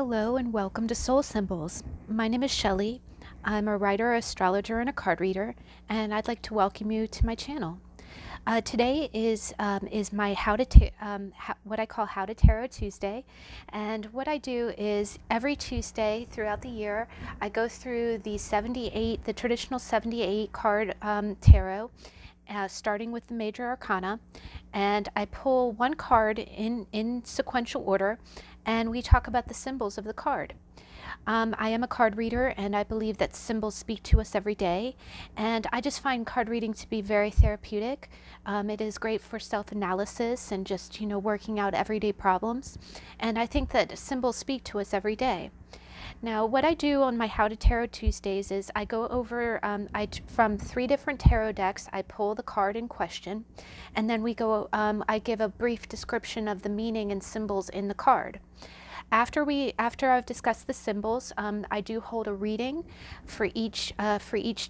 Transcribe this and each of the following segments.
Hello and welcome to Soul Symbols. My name is Shelley. I'm a writer, astrologer, and a card reader, and I'd like to welcome you to my channel. Today is my what I call How to Tarot Tuesday, and what I do is every Tuesday throughout the year I go through the traditional 78 card tarot. Starting with the Major Arcana, and I pull one card in sequential order, and we talk about the symbols of the card. I am a card reader, and I believe that symbols speak to us every day, and I just find card reading to be very therapeutic. It is great for self-analysis and just, working out everyday problems, and I think that symbols speak to us every day. Now, what I do on my How to Tarot Tuesdays is I go over, from 3 different tarot decks, I pull the card in question, and then I give a brief description of the meaning and symbols in the card. After I've discussed the symbols, I do hold a reading for each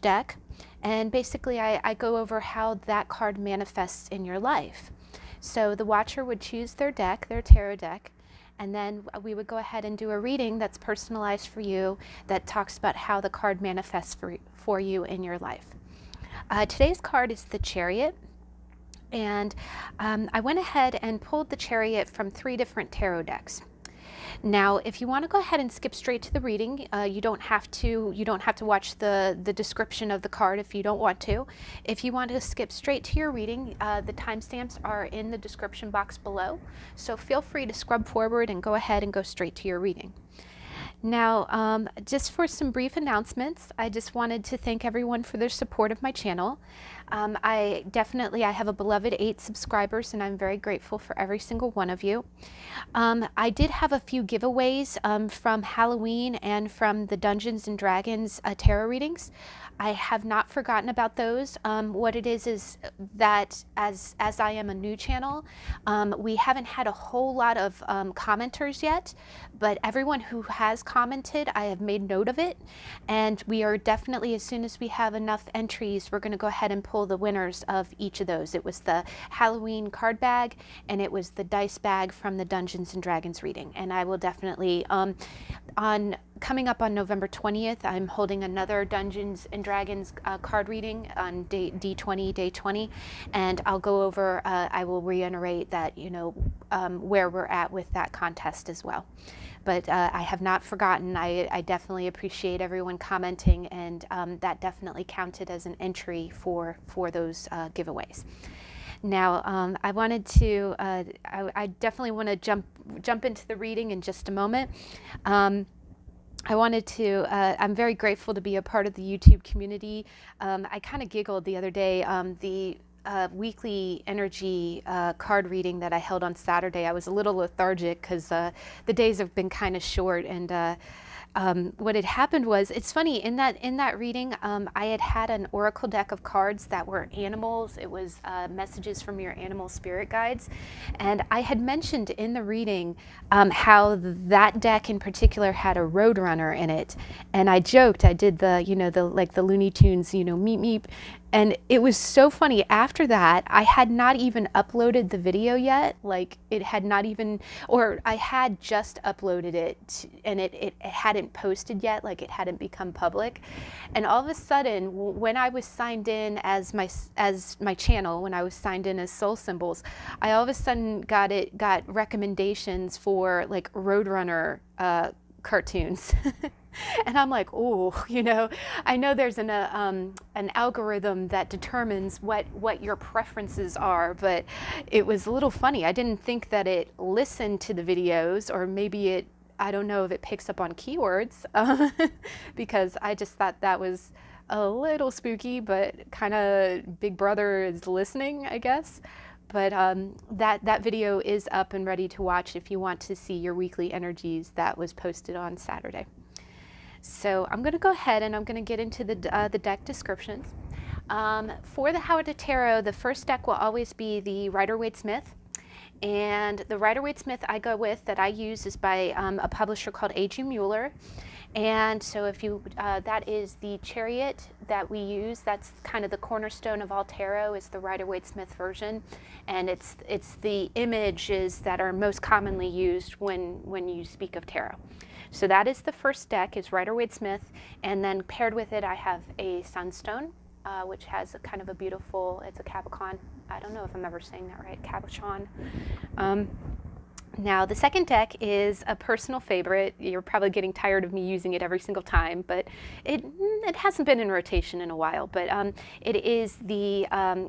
deck, and basically I go over how that card manifests in your life. So the watcher would choose their tarot deck, and then we would go ahead and do a reading that's personalized for you, that talks about how the card manifests for you in your life. Today's card is the Chariot, and I went ahead and pulled the Chariot from 3 different tarot decks. Now, if you want to go ahead and skip straight to the reading, you don't have to watch the description of the card if you don't want to. If you want to skip straight to your reading, the timestamps are in the description box below. So feel free to scrub forward and go ahead and go straight to your reading. Now, just for some brief announcements, I just wanted to thank everyone for their support of my channel. I have a beloved 8 subscribers, and I'm very grateful for every single one of you. I did have a few giveaways from Halloween and from the Dungeons and Dragons tarot readings. I have not forgotten about those. What it is that as I am a new channel, we haven't had a whole lot of commenters yet, but everyone who has commented, I have made note of it, and we are definitely, as soon as we have enough entries, we're going to go ahead and pull the winners of each of those. It was the Halloween card bag, and it was the dice bag from the Dungeons and Dragons reading, and I will definitely, coming up on November 20th, I'm holding another Dungeons and Dragons card reading on D20, day 20, and I'll go over, I will reiterate that, where we're at with that contest as well. But I have not forgotten. I definitely appreciate everyone commenting, and that definitely counted as an entry for those giveaways. Now, I wanted to, I definitely want to jump into the reading in just a moment. I'm very grateful to be a part of the YouTube community. I kind of giggled the other day, the weekly energy card reading that I held on Saturday. I was a little lethargic because the days have been kind of short, and what had happened was, it's funny, in that reading, I had an oracle deck of cards that were animals. It was messages from your animal spirit guides, and I had mentioned in the reading how that deck in particular had a roadrunner in it, and I joked, I did the Looney Tunes, meep meep. And it was so funny. After that, I had not even uploaded the video yet. Like, it had not even, or I had just uploaded it, and it hadn't posted yet. Like, it hadn't become public. And all of a sudden, when I was signed in as my channel, when I was signed in as Soul Symbols, I all of a sudden got recommendations for like Roadrunner cartoons. And I'm like, oh, I know there's an algorithm that determines what your preferences are, but it was a little funny. I didn't think that it listened to the videos, or maybe I don't know if it picks up on keywords, because I just thought that was a little spooky, but kind of Big Brother is listening, I guess. But that video is up and ready to watch if you want to see your weekly energies. That was posted on Saturday. So I'm going to go ahead and I'm going to get into the deck descriptions. For the How to Tarot, the first deck will always be the Rider-Waite-Smith. And the Rider-Waite-Smith I go with, that I use, is by a publisher called A.G. Mueller. And so if you, that is the Chariot that we use. That's kind of the cornerstone of all tarot, is the Rider-Waite-Smith version. And it's the images that are most commonly used when you speak of tarot. So that is the first deck, is Rider-Waite-Smith, and then paired with it I have a Sunstone, which has a kind of a beautiful, it's a cabochon. I don't know if I'm ever saying that right, cabochon. Now the second deck is a personal favorite. You're probably getting tired of me using it every single time, but it hasn't been in rotation in a while. But it is the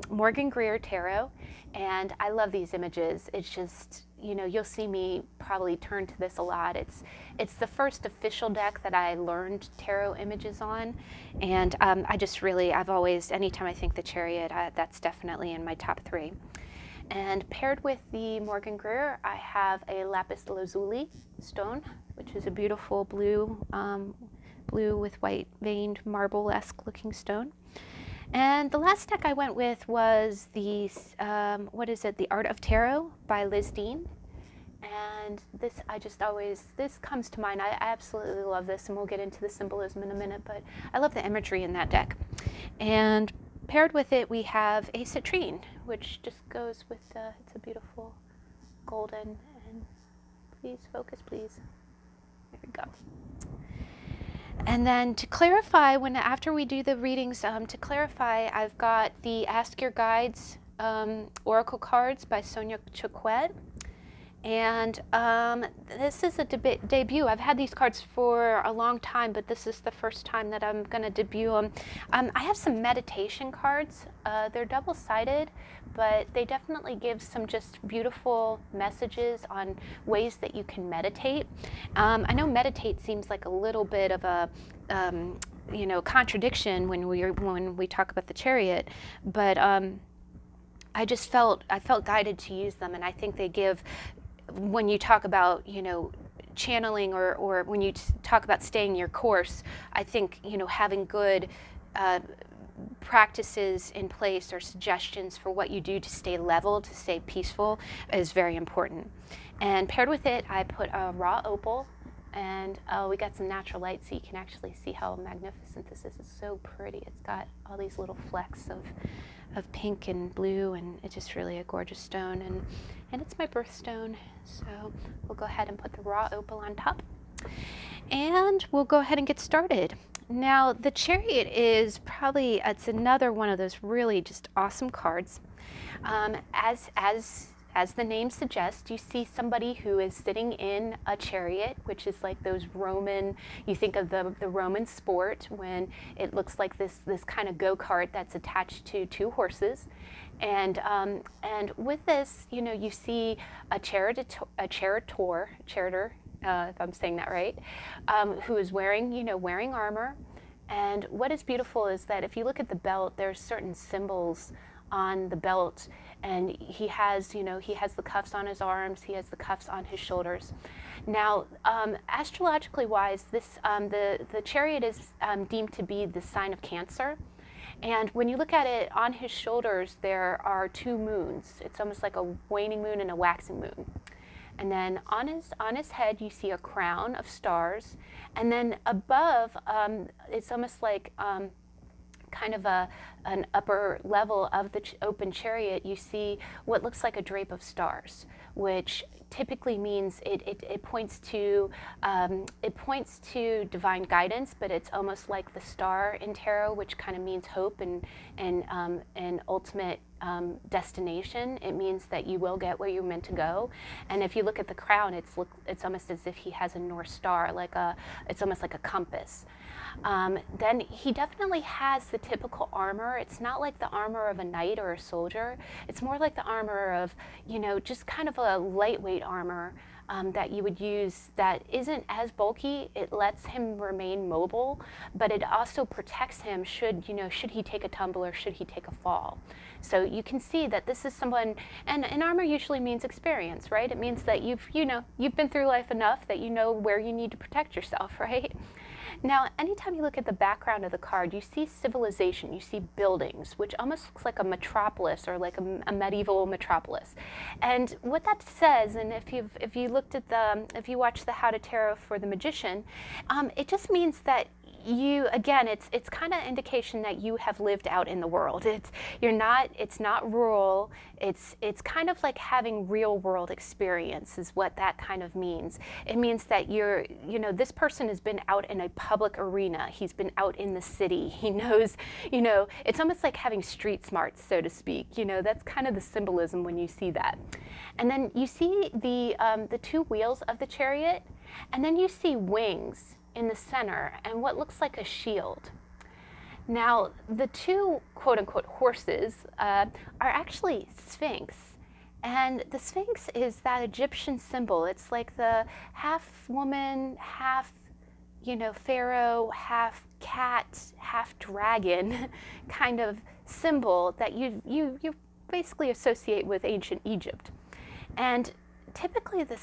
Morgan Greer Tarot, and I love these images. It's just, you know, you'll see me probably turn to this a lot. It's the first official deck that I learned tarot images on, and I've always, anytime I think the Chariot, that's definitely in my top 3. And paired with the Morgan Greer, I have a lapis lazuli stone, which is a beautiful blue, blue with white veined marble-esque looking stone. And the last deck I went with was the, The Art of Tarot by Liz Dean. And this, this comes to mind. I absolutely love this, and we'll get into the symbolism in a minute, but I love the imagery in that deck. And paired with it, we have a citrine, which just goes with it's a beautiful golden, and please focus, please. There we go. And then to clarify, after we do the readings, to clarify, I've got the Ask Your Guides Oracle cards by Sonia Choquette. And this is a debut. I've had these cards for a long time, but this is the first time that I'm going to debut them. I have some meditation cards. They're double-sided, but they definitely give some just beautiful messages on ways that you can meditate. I know meditate seems like a little bit of a contradiction when we talk about the Chariot, but I felt guided to use them, and I think they give, when you talk about, channeling or when you talk about staying your course, I think, having good practices in place or suggestions for what you do to stay level, to stay peaceful, is very important. And paired with it, I put a raw opal, and we got some natural light so you can actually see how magnificent this is. It's so pretty. It's got all these little flecks of pink and blue, and it's just really a gorgeous stone, and it's my birthstone. So we'll go ahead and put the raw opal on top, and we'll go ahead and get started. Now the Chariot is it's another one of those really just awesome cards. As the name suggests, you see somebody who is sitting in a chariot, which is like those Roman, you think of the Roman sport when it looks like this kind of go-kart that's attached to 2 horses. And with this, you see a charioteer, if I'm saying that right, who is wearing armor. And what is beautiful is that if you look at the belt, there's certain symbols on the belt, and he has the cuffs on his arms, he has the cuffs on his shoulders. Now, astrologically wise, the Chariot is deemed to be the sign of Cancer. And when you look at it, on his shoulders there are 2 moons. It's almost like a waning moon and a waxing moon. And then on his head you see a crown of stars, and then above it's almost like kind of an upper level of the open chariot, you see what looks like a drape of stars, which typically means it points to divine guidance, but it's almost like the star in tarot, which kind of means hope and ultimate destination. It means that you will get where you're meant to go. And if you look at the crown, it's almost as if he has a North Star, it's almost like a compass. Then he definitely has the typical armor. It's not like the armor of a knight or a soldier. It's more like the armor of, just kind of a lightweight armor that you would use that isn't as bulky. It lets him remain mobile, but it also protects him should he take a tumble or should he take a fall. So you can see that this is someone, and armor usually means experience, right? It means that you've been through life enough that you know where you need to protect yourself, right? Now, anytime you look at the background of the card, you see civilization, you see buildings, which almost looks like a metropolis or like a medieval metropolis. And what that says, and if you watched the How to Tarot for the Magician, it just means that again, it's kind of indication that you have lived out in the world. It's not rural. It's kind of like having real world experience is what that kind of means. It means that this person has been out in a public arena. He's been out in the city. He knows, it's almost like having street smarts, so to speak. That's kind of the symbolism when you see that. And then you see the two wheels of the chariot, and then you see wings in the center and what looks like a shield. Now, the two quote-unquote horses are actually Sphinx. And the Sphinx is that Egyptian symbol. It's like the half woman, half pharaoh, half cat, half dragon kind of symbol that you basically associate with ancient Egypt. And typically the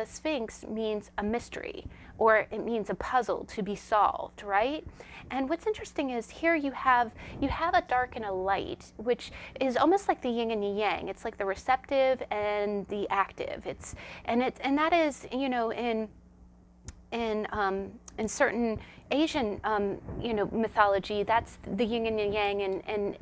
Sphinx means a mystery, or it means a puzzle to be solved, right? And what's interesting is here you have a dark and a light, which is almost like the yin and the yang. It's like the receptive and the active. And that is, in certain Asian mythology, that's the yin and the yang, and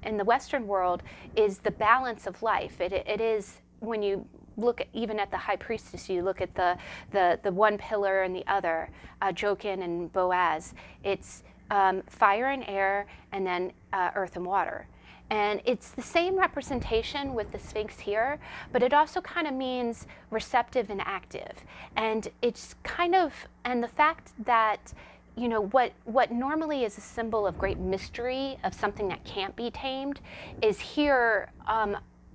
in the Western world is the balance of life. It is, when you look even at the high priestess, you look at the one pillar and the other, Jokin and Boaz. It's fire and air, and then earth and water. And it's the same representation with the Sphinx here, but it also kind of means receptive and active. And it's kind of, and the fact that what normally is a symbol of great mystery, of something that can't be tamed, is here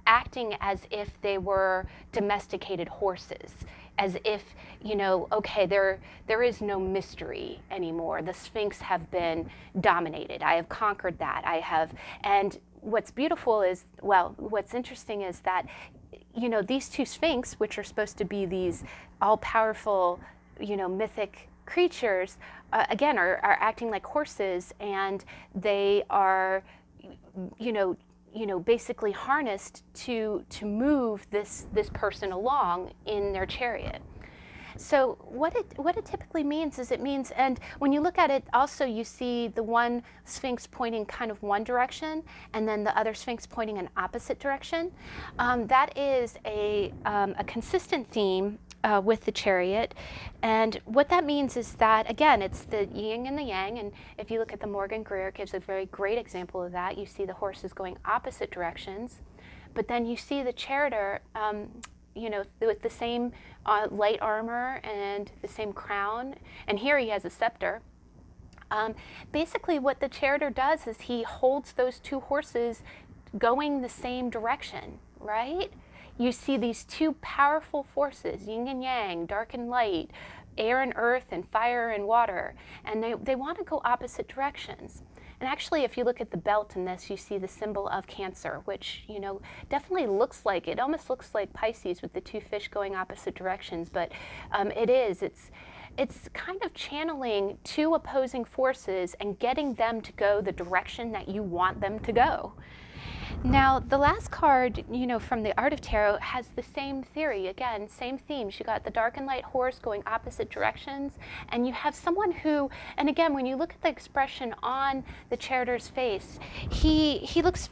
acting as if they were domesticated horses, as if, okay, there is no mystery anymore. The Sphinx have been dominated. I have conquered that. And what's beautiful is, what's interesting is that, these two Sphinx, which are supposed to be these all-powerful, mythic creatures, again, are acting like horses, and they are, basically harnessed to move this person along in their chariot. So what it typically means is, and when you look at it, also you see the one Sphinx pointing kind of one direction, and then the other Sphinx pointing an opposite direction. That is a consistent theme with the chariot. And what that means is that, again, it's the yin and the yang. And if you look at the Morgan Greer, it gives a very great example of that. You see the horses going opposite directions, but then you see the charioteer, with the same light armor and the same crown. And here he has a scepter. Basically, what the charioteer does is he holds those two horses going the same direction, right? You see these two powerful forces, yin and yang, dark and light, air and earth, and fire and water, and they want to go opposite directions. And actually, if you look at the belt in this, you see the symbol of Cancer, which, definitely looks like, it almost looks like Pisces with the two fish going opposite directions, but it's kind of channeling two opposing forces and getting them to go the direction that you want them to go. Now, the last card, from the Art of Tarot has the same theory. Again, same themes. You got the dark and light horse going opposite directions, and you have someone who, and again, when you look at the expression on the charioteer's face, he looks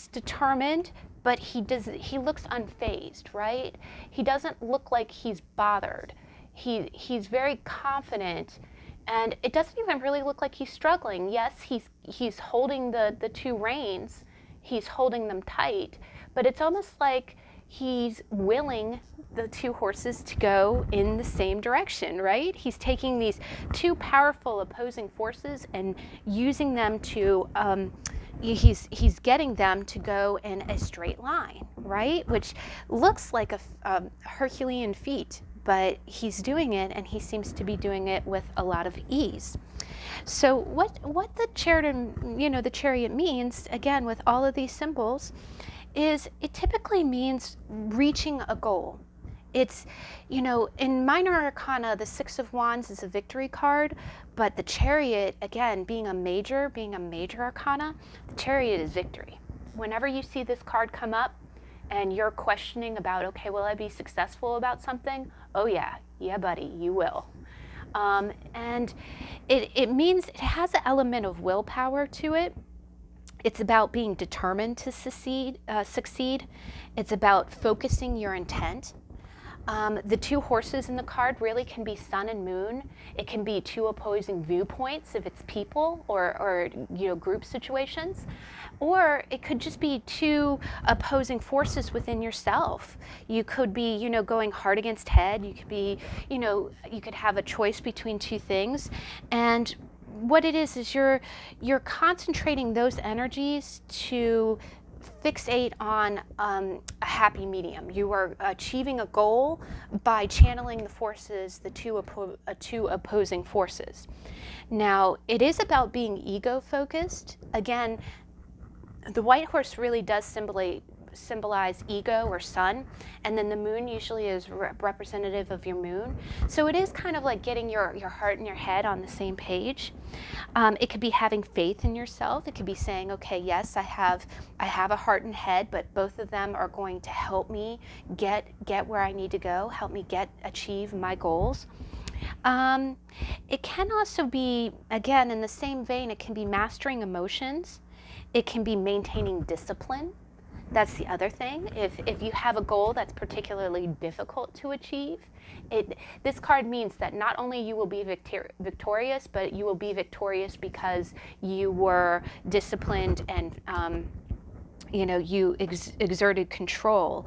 determined, but he looks unfazed, right? He doesn't look like he's bothered. He's very confident. And it doesn't even really look like he's struggling. Yes, he's holding the two reins. He's holding them tight. But it's almost like he's willing the two horses to go in the same direction, right? He's taking these two powerful opposing forces and using them to, he's getting them to go in a straight line, right? Which looks like a Herculean feat. But he's doing it, and he seems to be doing it with a lot of ease. So what the chariot means, again, with all of these symbols, is it typically means reaching a goal. It's, in Minor Arcana, the Six of Wands is a victory card, but the chariot, again, being a major arcana, the chariot is victory. Whenever you see this card come up, and you're questioning about, okay, will I be successful about something? Oh yeah, buddy, you will. And it means it has an element of willpower to it. It's about being determined to succeed. It's about focusing your intent. The two horses in the card really can be sun and moon. It can be two opposing viewpoints if it's people or group situations. Or it could just be two opposing forces within yourself. You could be, going heart against head. You could be, you could have a choice between two things. And what it is you're concentrating those energies to fixate on a happy medium. You are achieving a goal by channeling the forces, the two opposing forces. Now, it is about being ego-focused. Again, the white horse really does symbolize ego or sun, and then the moon usually is representative of your moon. So it is kind of like getting your heart and your head on the same page. It could be having faith in yourself. It could be saying, okay, yes, I have a heart and head, but both of them are going to help me get where I need to go, help me achieve my goals. It can also be, again, in the same vein, it can be mastering emotions. It can be maintaining discipline. That's the other thing. If you have a goal that's particularly difficult to achieve, this card means that not only you will be victorious, but you will be victorious because you were disciplined and you exerted control.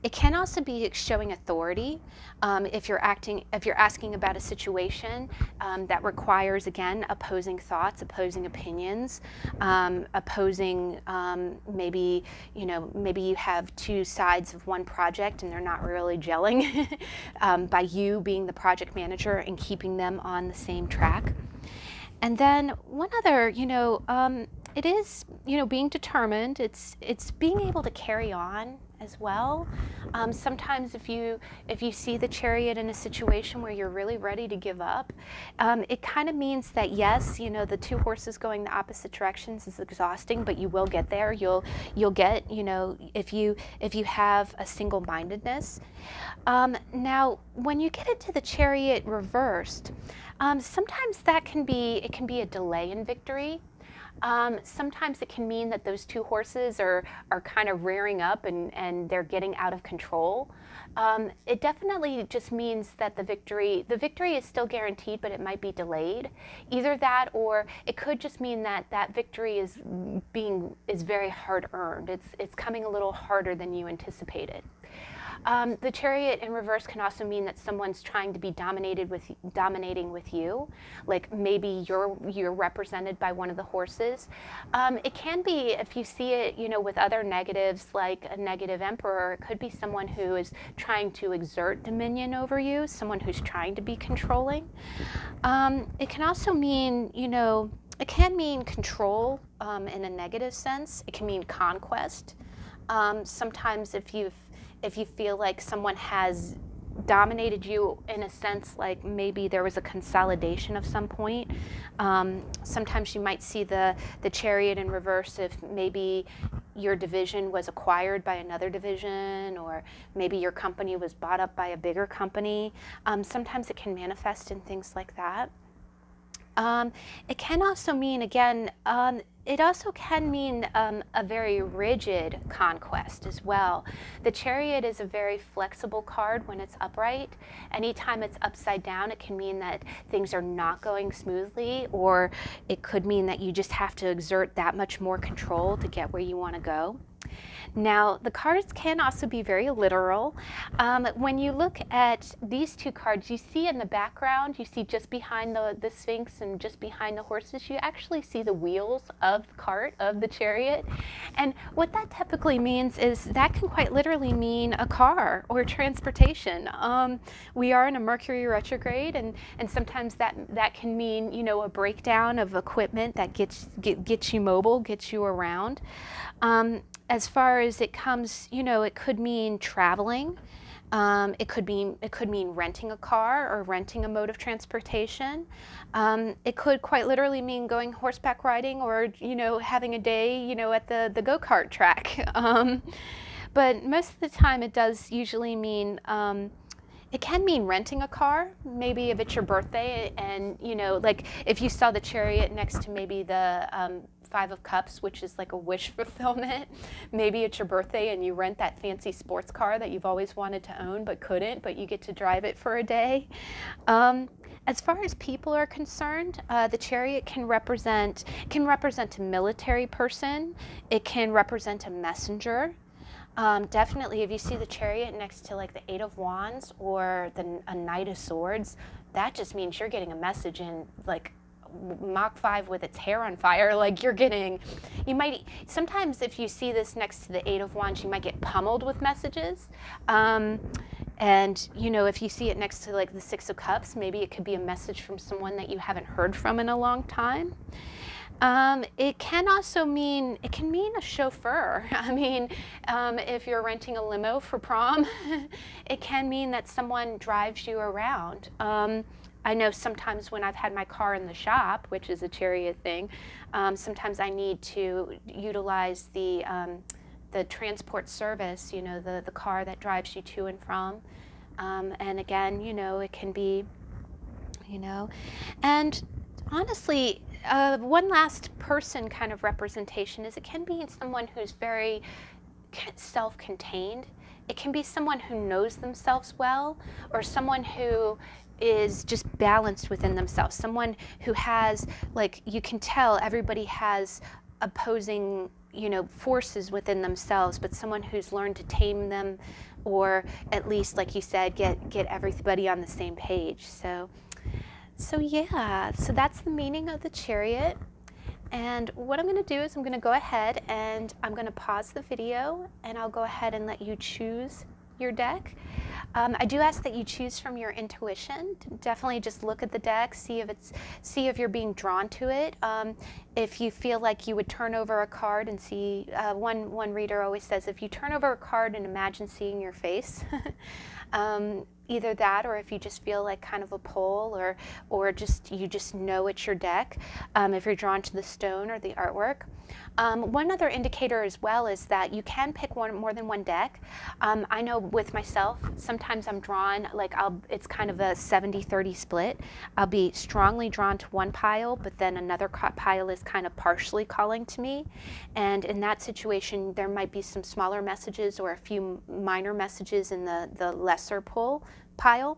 It can also be showing authority. If you're asking about a situation that requires, again, opposing thoughts, opposing opinions, opposing maybe you have two sides of one project and they're not really gelling, by you being the project manager and keeping them on the same track. And then one other, it is, being determined. It's being able to carry on as well. Sometimes if you see the Chariot in a situation where you're really ready to give up, it kind of means that yes, the two horses going the opposite directions is exhausting, but you will get there. You'll get, if you have a single-mindedness. Now, when you get into the Chariot reversed, sometimes it can be a delay in victory. Sometimes it can mean that those two horses are kind of rearing up and they're getting out of control. It definitely just means that the victory is still guaranteed, but it might be delayed. Either that, or it could just mean that victory is very hard earned. It's coming a little harder than you anticipated. The Chariot in reverse can also mean that someone's trying to be dominating with you, like maybe you're represented by one of the horses. It can be, if you see it, with other negatives, like a negative emperor, it could be someone who is trying to exert dominion over you, someone who's trying to be controlling. It can also mean, it can mean control in a negative sense. It can mean conquest. Sometimes if you feel like someone has dominated you in a sense, like maybe there was a consolidation of some point. Sometimes you might see the Chariot in reverse if maybe your division was acquired by another division, or maybe your company was bought up by a bigger company. Sometimes it can manifest in things like that. It can also mean, again, it also can mean a very rigid conquest as well. The Chariot is a very flexible card when it's upright. Anytime it's upside down, it can mean that things are not going smoothly, or it could mean that you just have to exert that much more control to get where you want to go. Now, the cards can also be very literal. When you look at these two cards, you see in the background, you see just behind the Sphinx and just behind the horses, you actually see the wheels of the cart, of the Chariot. And what that typically means is that can quite literally mean a car or transportation. We are in a Mercury retrograde, and sometimes that can mean, a breakdown of equipment that gets you mobile, gets you around. As far as it comes, it could mean traveling. It could mean renting a car or renting a mode of transportation. It could quite literally mean going horseback riding, or having a day at the go-kart track. But most of the time, it does usually mean It can mean renting a car, maybe if it's your birthday, and you know, like if you saw the Chariot next to maybe the Five of Cups, which is like a wish fulfillment. Maybe it's your birthday and you rent that fancy sports car that you've always wanted to own but couldn't, but you get to drive it for a day. As far as people are concerned, the Chariot can represent a military person. It can represent a messenger. Definitely, if you see the Chariot next to like the Eight of Wands or a Knight of Swords, that just means you're getting a message in like Mach 5 with its hair on fire. Like you might, sometimes if you see this next to the Eight of Wands, you might get pummeled with messages. And you know, if you see it next to like the Six of Cups, maybe it could be a message from someone that you haven't heard from in a long time. It can also mean, it can mean a chauffeur. I mean, if you're renting a limo for prom, it can mean that someone drives you around. I know sometimes when I've had my car in the shop, which is a Chariot thing, sometimes I need to utilize the transport service, you know, the car that drives you to and from. And again, you know, it can be, you know, and honestly, one last person kind of representation is it can be someone who's very self-contained. It can be someone who knows themselves well, or someone who is just balanced within themselves. Someone who has, like, you can tell everybody has opposing, you know, forces within themselves, but someone who's learned to tame them, or at least, like you said, get everybody on the same page. So yeah, so that's the meaning of the Chariot. And what I'm going to do is I'm going to go ahead and I'm going to pause the video, and I'll go ahead and let you choose your deck. I do ask that you choose from your intuition. Definitely just look at the deck, see if you're being drawn to it. If you feel like you would turn over a card and see, one reader always says, if you turn over a card and imagine seeing your face, either that, or if you just feel like kind of a pull, or you just know it's your deck, if you're drawn to the stone or the artwork. One other indicator as well is that you can pick more than one deck. I know with myself, sometimes I'm drawn, like it's kind of a 70-30 split. I'll be strongly drawn to one pile, but then another pile is kind of partially calling to me. And in that situation, there might be some smaller messages or a few minor messages in the lesser pull pile.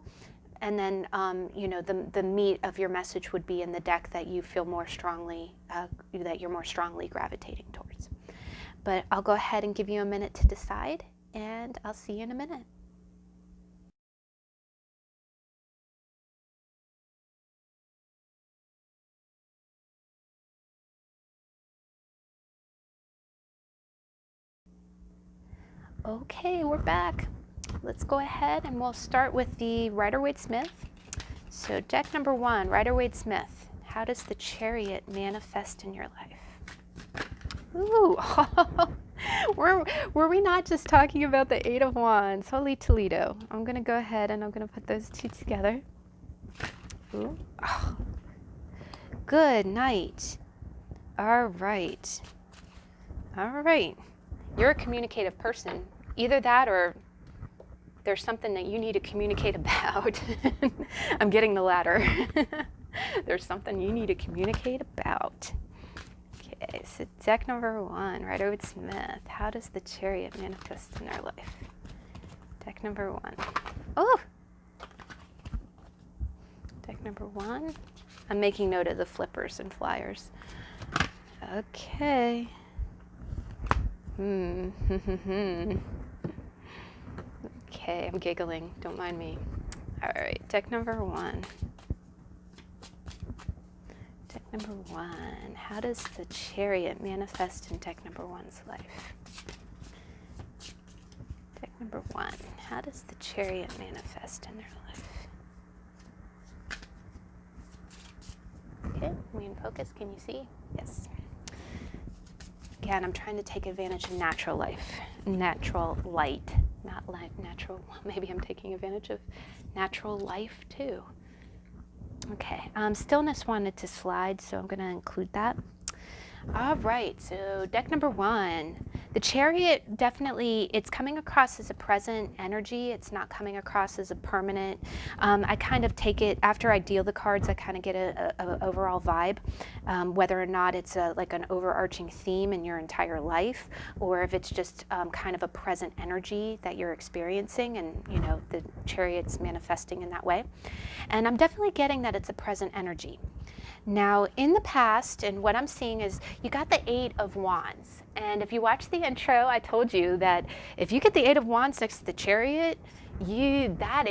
And then, you know, the meat of your message would be in the deck that you feel more strongly, that you're more strongly gravitating towards. But I'll go ahead and give you a minute to decide, and I'll see you in a minute. Okay, we're back. Let's go ahead and we'll start with the Rider-Waite-Smith. So deck number 1, Rider-Waite-Smith. How does the Chariot manifest in your life? Ooh, were we not just talking about the Eight of Wands? Holy Toledo. I'm going to go ahead and I'm going to put those two together. Ooh. Oh. Good night. All right. All right. You're a communicative person. Either that or there's something that you need to communicate about. I'm getting the latter. There's something you need to communicate about. Okay, so deck number 1, Rider-Waite-Smith. How does the Chariot manifest in their life? Deck number 1. Oh! Deck number 1. I'm making note of the flippers and flyers. Okay. Okay, I'm giggling. Don't mind me. All right, deck number 1. Deck number 1. How does the Chariot manifest in deck number 1's life? Deck number 1. How does the Chariot manifest in their life? Okay, we in focus. Can you see? Yes. Again, I'm trying to take advantage of natural life, natural light, not light, natural. Maybe I'm taking advantage of natural life too. Okay, stillness wanted to slide, so I'm going to include that. All right, so deck number 1. The Chariot, definitely, it's coming across as a present energy. It's not coming across as a permanent. I kind of take it, after I deal the cards, I kind of get a overall vibe, whether or not it's like an overarching theme in your entire life, or if it's just kind of a present energy that you're experiencing, and you know, the Chariot's manifesting in that way. And I'm definitely getting that it's a present energy. Now, in the past, and what I'm seeing is you got the Eight of Wands. And if you watch the intro, I told you that if you get the Eight of Wands next to the Chariot, that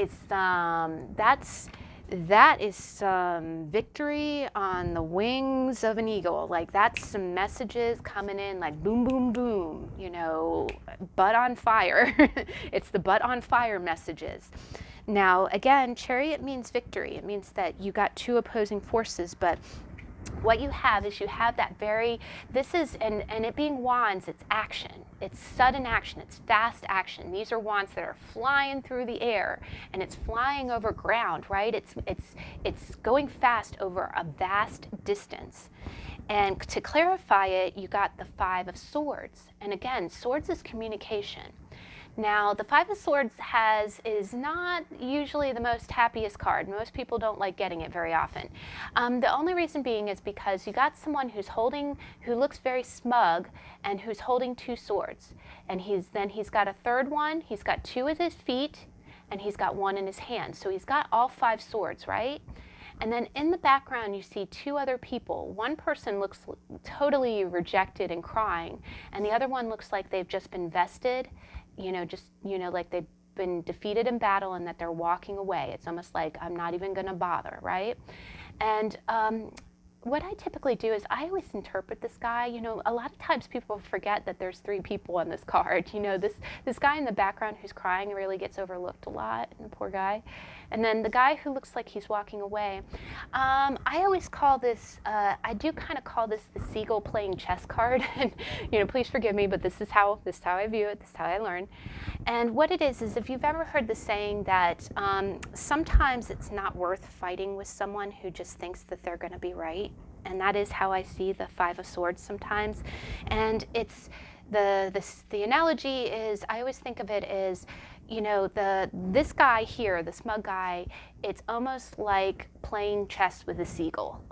is some victory on the wings of an eagle. Like, that's some messages coming in like boom, boom, boom, you know, butt on fire. It's the butt on fire messages. Now, again, Chariot means victory. It means that you got two opposing forces, but what you have is you have that and it being wands, it's action. It's sudden action. It's fast action. These are wands that are flying through the air, and it's flying over ground, right? It's going fast over a vast distance. And to clarify it, you got the Five of Swords. And again, swords is communication. Now, the Five of Swords is not usually the most happiest card. Most people don't like getting it very often. The only reason being is because you got someone who looks very smug, and who's holding two swords. And he's got a third one, he's got two at his feet, and he's got one in his hand. So he's got all five swords, right? And then in the background, you see two other people. One person looks totally rejected and crying, and the other one looks like they've just been vested, like they've been defeated in battle and that they're walking away. It's almost like, I'm not even going to bother, right? And what I typically do is I always interpret this guy. You know, a lot of times people forget that there's three people on this card. You know, this guy in the background who's crying really gets overlooked a lot, and the poor guy. And then the guy who looks like he's walking away. I always call this, I do kind of call this the seagull playing chess card. And, you know, please forgive me, but this is how I view it. This is how I learn. And what it is if you've ever heard the saying that sometimes it's not worth fighting with someone who just thinks that they're going to be right. And that is how I see the Five of Swords sometimes. And it's the analogy is, I always think of it as, you know, this guy here, the smug guy, it's almost like playing chess with a seagull.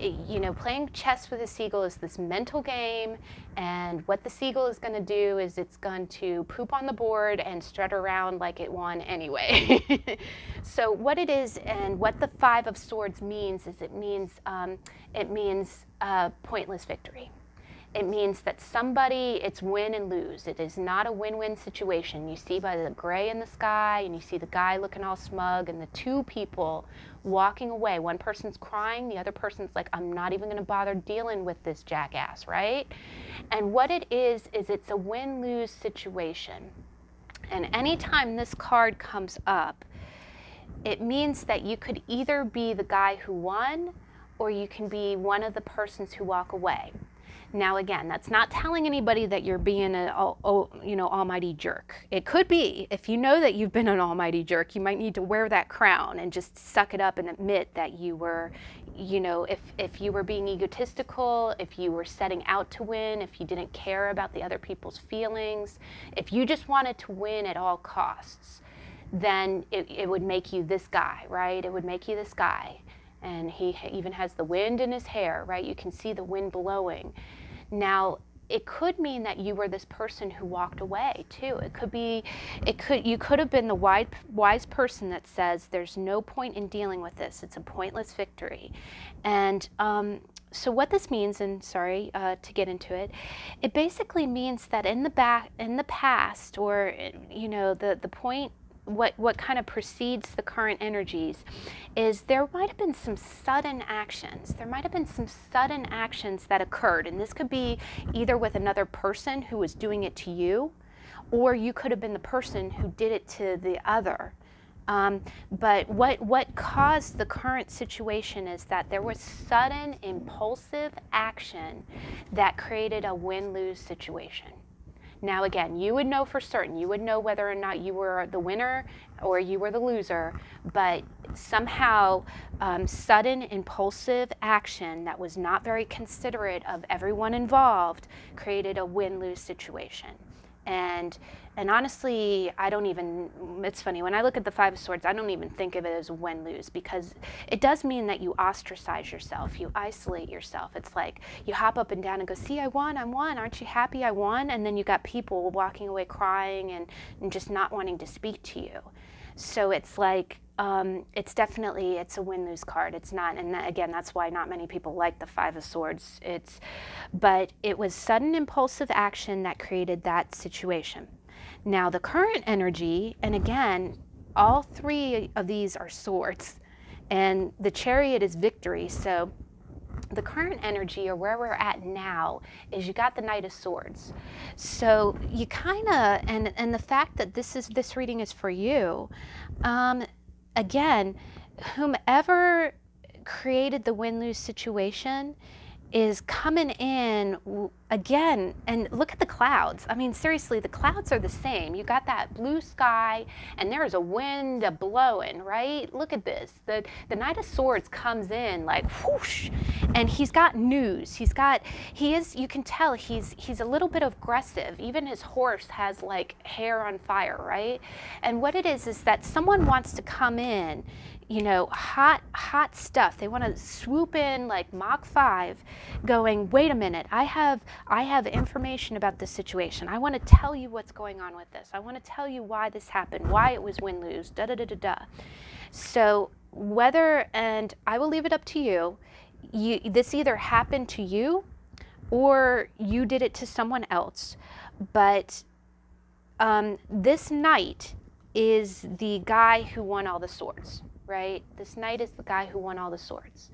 You know, playing chess with a seagull is this mental game, and what the seagull is going to do is it's going to poop on the board and strut around like it won anyway. So what it is, and what the Five of Swords means, is it means pointless victory. It means that it's win and lose. It is not a win-win situation. You see by the gray in the sky, and you see the guy looking all smug, and the two people walking away. One person's crying, the other person's like, I'm not even going to bother dealing with this jackass, right? And what it is it's a win-lose situation. And anytime this card comes up, it means that you could either be the guy who won, or you can be one of the persons who walk away. Now, again, that's not telling anybody that you're being an almighty jerk. It could be. If you know that you've been an almighty jerk, you might need to wear that crown and just suck it up and admit that you were, you know, if you were being egotistical, if you were setting out to win, if you didn't care about the other people's feelings, if you just wanted to win at all costs, then it would make you this guy, right? It would make you this guy. And he even has the wind in his hair, right? You can see the wind blowing. Now, it could mean that you were this person who walked away too. You could have been the wise person that says there's no point in dealing with this. It's a pointless victory. And so what this means, and sorry to get into it, it basically means that in the past, or you know, the point. What kind of precedes the current energies is there might have been some sudden actions. There might have been some sudden actions that occurred. And this could be either with another person who was doing it to you, or you could have been the person who did it to the other. But what caused the current situation is that there was sudden, impulsive action that created a win-lose situation. Now again, you would know for certain, you would know whether or not you were the winner or you were the loser, but somehow sudden impulsive action that was not very considerate of everyone involved created a win-lose situation. And honestly, I don't even, it's funny, when I look at the Five of Swords, I don't even think of it as win-lose, because it does mean that you ostracize yourself, you isolate yourself. It's like you hop up and down and go, see, I won, aren't you happy I won? And then you got people walking away crying and just not wanting to speak to you. So it's like, it's definitely, it's a win-lose card. It's not, and again, that's why not many people like the Five of Swords. But it was sudden impulsive action that created that situation. Now the current energy, and again, all three of these are swords, and the Chariot is victory. So the current energy, or where we're at now, is you got the Knight of Swords. So you kind of, and the fact that this reading is for you, again, whomever created the win-lose situation is coming in again, and look at the clouds. I mean, seriously, the clouds are the same. You got that blue sky, and there's a wind blowing, right? Look at this. The Knight of Swords comes in like whoosh, and he's got news. You can tell he's a little bit aggressive. Even his horse has like hair on fire, right? And what it is that someone wants to come in, you know, hot stuff. They want to swoop in like Mach 5, going, wait a minute, I have information about this situation. I want to tell you what's going on with this. I want to tell you why this happened, why it was win-lose, da-da-da-da-da. So whether, and I will leave it up to you, this either happened to you or you did it to someone else. But this knight is the guy who won all the swords. Right? This knight is the guy who won all the swords.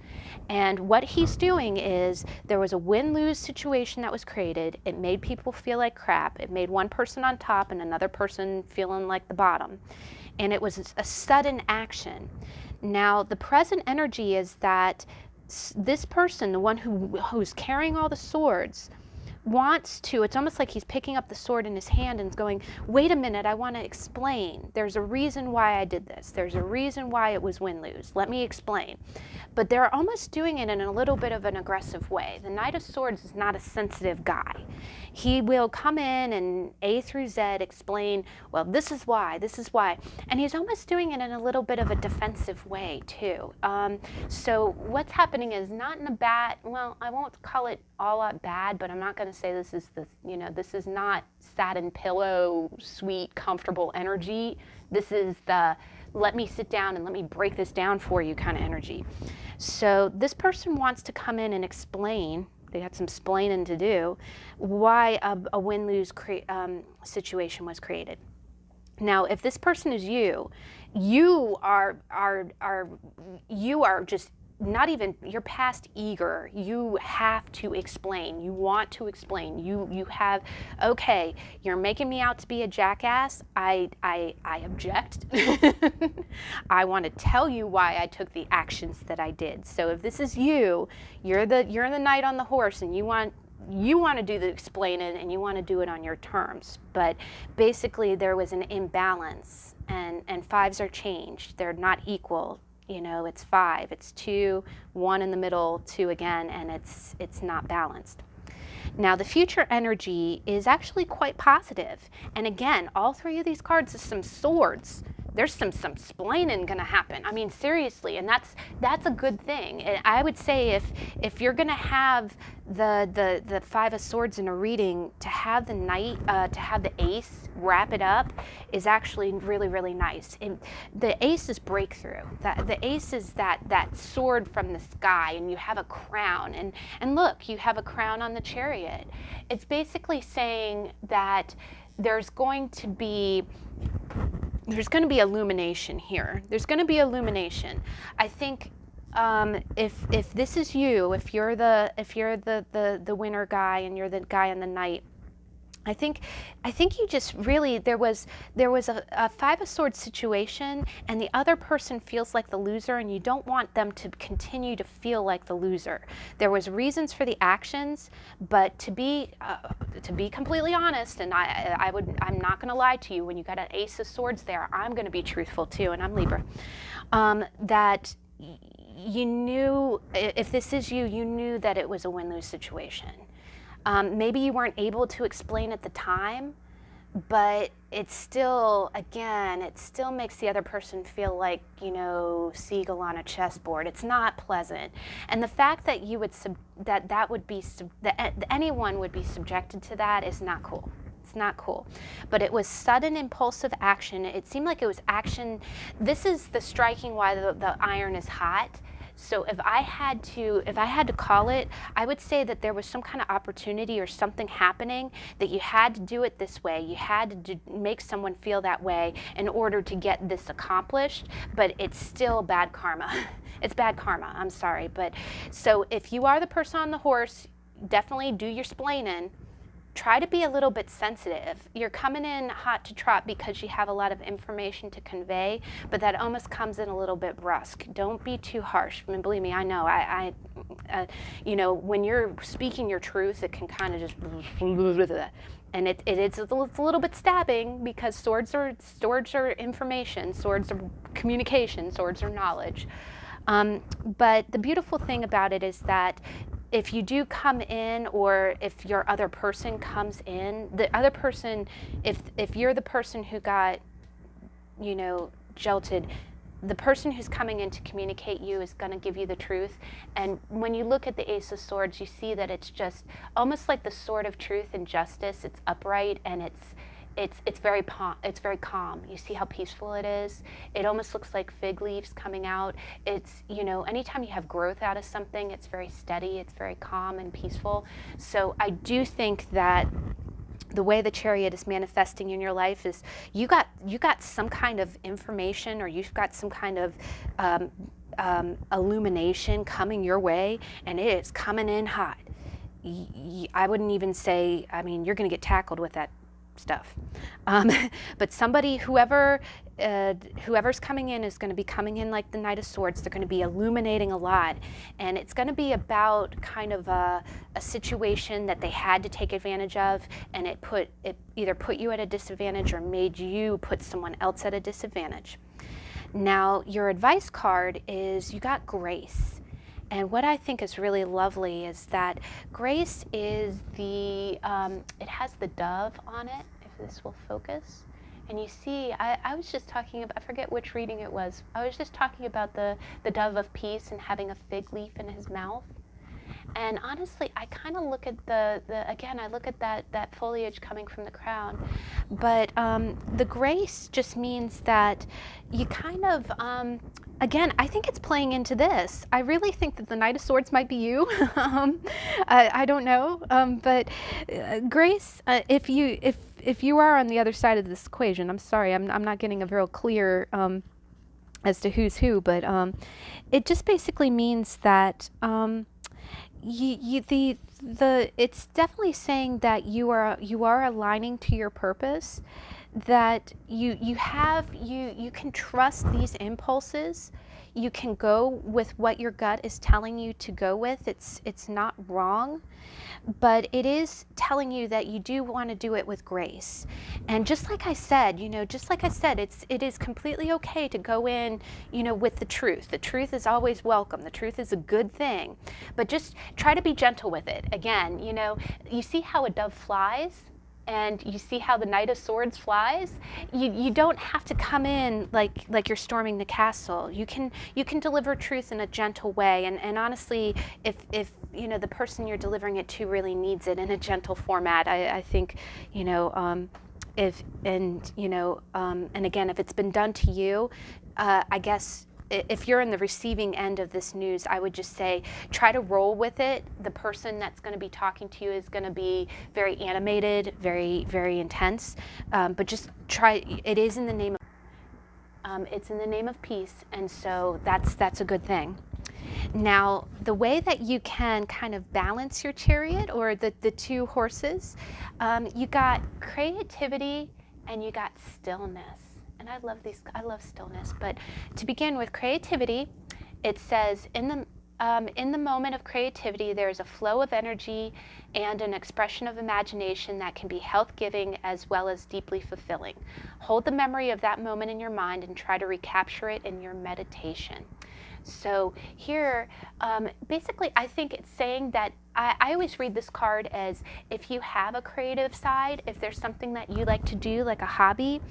And what he's doing is, there was a win-lose situation that was created. It made people feel like crap. It made one person on top and another person feeling like the bottom. And it was a sudden action. Now, the present energy is that this person, the one who's carrying all the swords, wants to, it's almost like he's picking up the sword in his hand and going, wait a minute, I want to explain. There's a reason why I did this. There's a reason why it was win-lose. Let me explain. But they're almost doing it in a little bit of an aggressive way. The Knight of Swords is not a sensitive guy. He will come in and A through Z explain, well, this is why. And he's almost doing it in a little bit of a defensive way too. So what's happening is not in a bad, well, I won't call it all out bad, but I'm not going to say this is not satin pillow, sweet, comfortable energy. This is the let me sit down and let me break this down for you kind of energy. So this person wants to come in and explain, they got some splaining to do, why a win-lose situation was created. Now, if this person is you are just not even, you're past eager. You have to explain. You want to explain. You have, okay, you're making me out to be a jackass. I object. I want to tell you why I took the actions that I did. So if this is you're the knight on the horse, and you want to do the explaining, and you want to do it on your terms. But basically there was an imbalance, and fives are changed. They're not equal. You know, it's 5, it's 2, 1 in the middle, 2 again, and it's not balanced. Now the future energy is actually quite positive. And again, all three of these cards is some swords. There's some splaining gonna happen. I mean, seriously, and that's a good thing. And I would say if you're gonna have the 5 of Swords in a reading, to have the Knight, to have the Ace wrap it up is actually really, really nice. And the Ace is breakthrough. The Ace is that sword from the sky, and you have a crown. And look, you have a crown on the Chariot. It's basically saying that there's going to be illumination here. There's going to be illumination. I think if this is you, if you're the winner guy and you're the guy on the Knight, I think you just really, there was a Five of Swords situation, and the other person feels like the loser, and you don't want them to continue to feel like the loser. There was reasons for the actions, but to be completely honest, and I'm not going to lie to you. When you got an Ace of Swords there, I'm going to be truthful too, and I'm Libra. That you knew, if this is you, you knew that it was a win-lose situation. Maybe you weren't able to explain at the time, but it's still, again, it still makes the other person feel like, you know, seagull on a chessboard. It's not pleasant. And the fact that you would, that would be, that anyone would be subjected to that is not cool. It's not cool. But it was sudden, impulsive action. It seemed like it was action. This is the striking why the iron is hot. So if I had to call it, I would say that there was some kind of opportunity or something happening that you had to do it this way. You had to make someone feel that way in order to get this accomplished, but it's still bad karma. It's bad karma, I'm sorry. But so if you are the person on the horse, definitely do your splaining. Try to be a little bit sensitive. You're coming in hot to trot because you have a lot of information to convey, but that almost comes in a little bit brusque. Don't be too harsh. I mean, believe me, I know. You know, when you're speaking your truth, it can kind of just, and it's a little bit stabbing, because swords are information, swords are communication, swords are knowledge. But the beautiful thing about it is that if you do come in, or if your other person comes in, the other person, if you're the person who got, you know, jilted, the person who's coming in to communicate you is going to give you the truth. And when you look at the Ace of Swords, you see that it's just almost like the sword of truth and justice. It's upright, and it's very calm. You see how peaceful it is? It almost looks like fig leaves coming out. It's, you know, anytime you have growth out of something, it's very steady, it's very calm and peaceful. So I do think that the way the Chariot is manifesting in your life is you got some kind of information, or you've got some kind of illumination coming your way, and it is coming in hot. I wouldn't even say, I mean, you're going to get tackled with that stuff. But somebody, whoever's coming in is going to be coming in like the Knight of Swords. They're going to be illuminating a lot, and it's going to be about kind of a situation that they had to take advantage of, and it either put you at a disadvantage or made you put someone else at a disadvantage. Now, your advice card is, you got grace. And what I think is really lovely is that grace is it has the dove on it, if this will focus. And you see, I was just talking about, I forget which reading it was. I was just talking about the dove of peace and having a fig leaf in his mouth. And honestly, I kind of look at again, I look at that foliage coming from the crown. But the grace just means that you kind of, again, I think it's playing into this. I really think that the Knight of Swords might be you. I don't know. But grace, if you are on the other side of this equation, I'm sorry, I'm not getting a real clear as to who's who, but it just basically means that it's definitely saying that you are aligning to your purpose, that you can trust these impulses. You can go with what your gut is telling you to go with. It's not wrong, but it is telling you that you do want to do it with grace. And just like I said, it is completely okay to go in, with the truth. The truth is always welcome. The truth is a good thing, but just try to be gentle with it. Again, you see how a dove flies? And you see how the Knight of Swords flies? You don't have to come in like you're storming the castle. You can deliver truth in a gentle way. And honestly, if the person you're delivering it to really needs it in a gentle format, I think, and again, if it's been done to you, I guess, if you're in the receiving end of this news, I would just say, try to roll with it. The person that's going to be talking to you is going to be very animated, very, very intense. But just try. It is in the name of. It's in the name of peace, and so that's a good thing. Now, the way that you can kind of balance your chariot, or the two horses, you got creativity and you got stillness. And I love stillness. But to begin with creativity, it says, in the moment of creativity, there is a flow of energy and an expression of imagination that can be health-giving as well as deeply fulfilling. Hold the memory of that moment in your mind and try to recapture it in your meditation. So here, basically, I think it's saying that I always read this card as, if you have a creative side, if there's something that you like to do, like a hobby,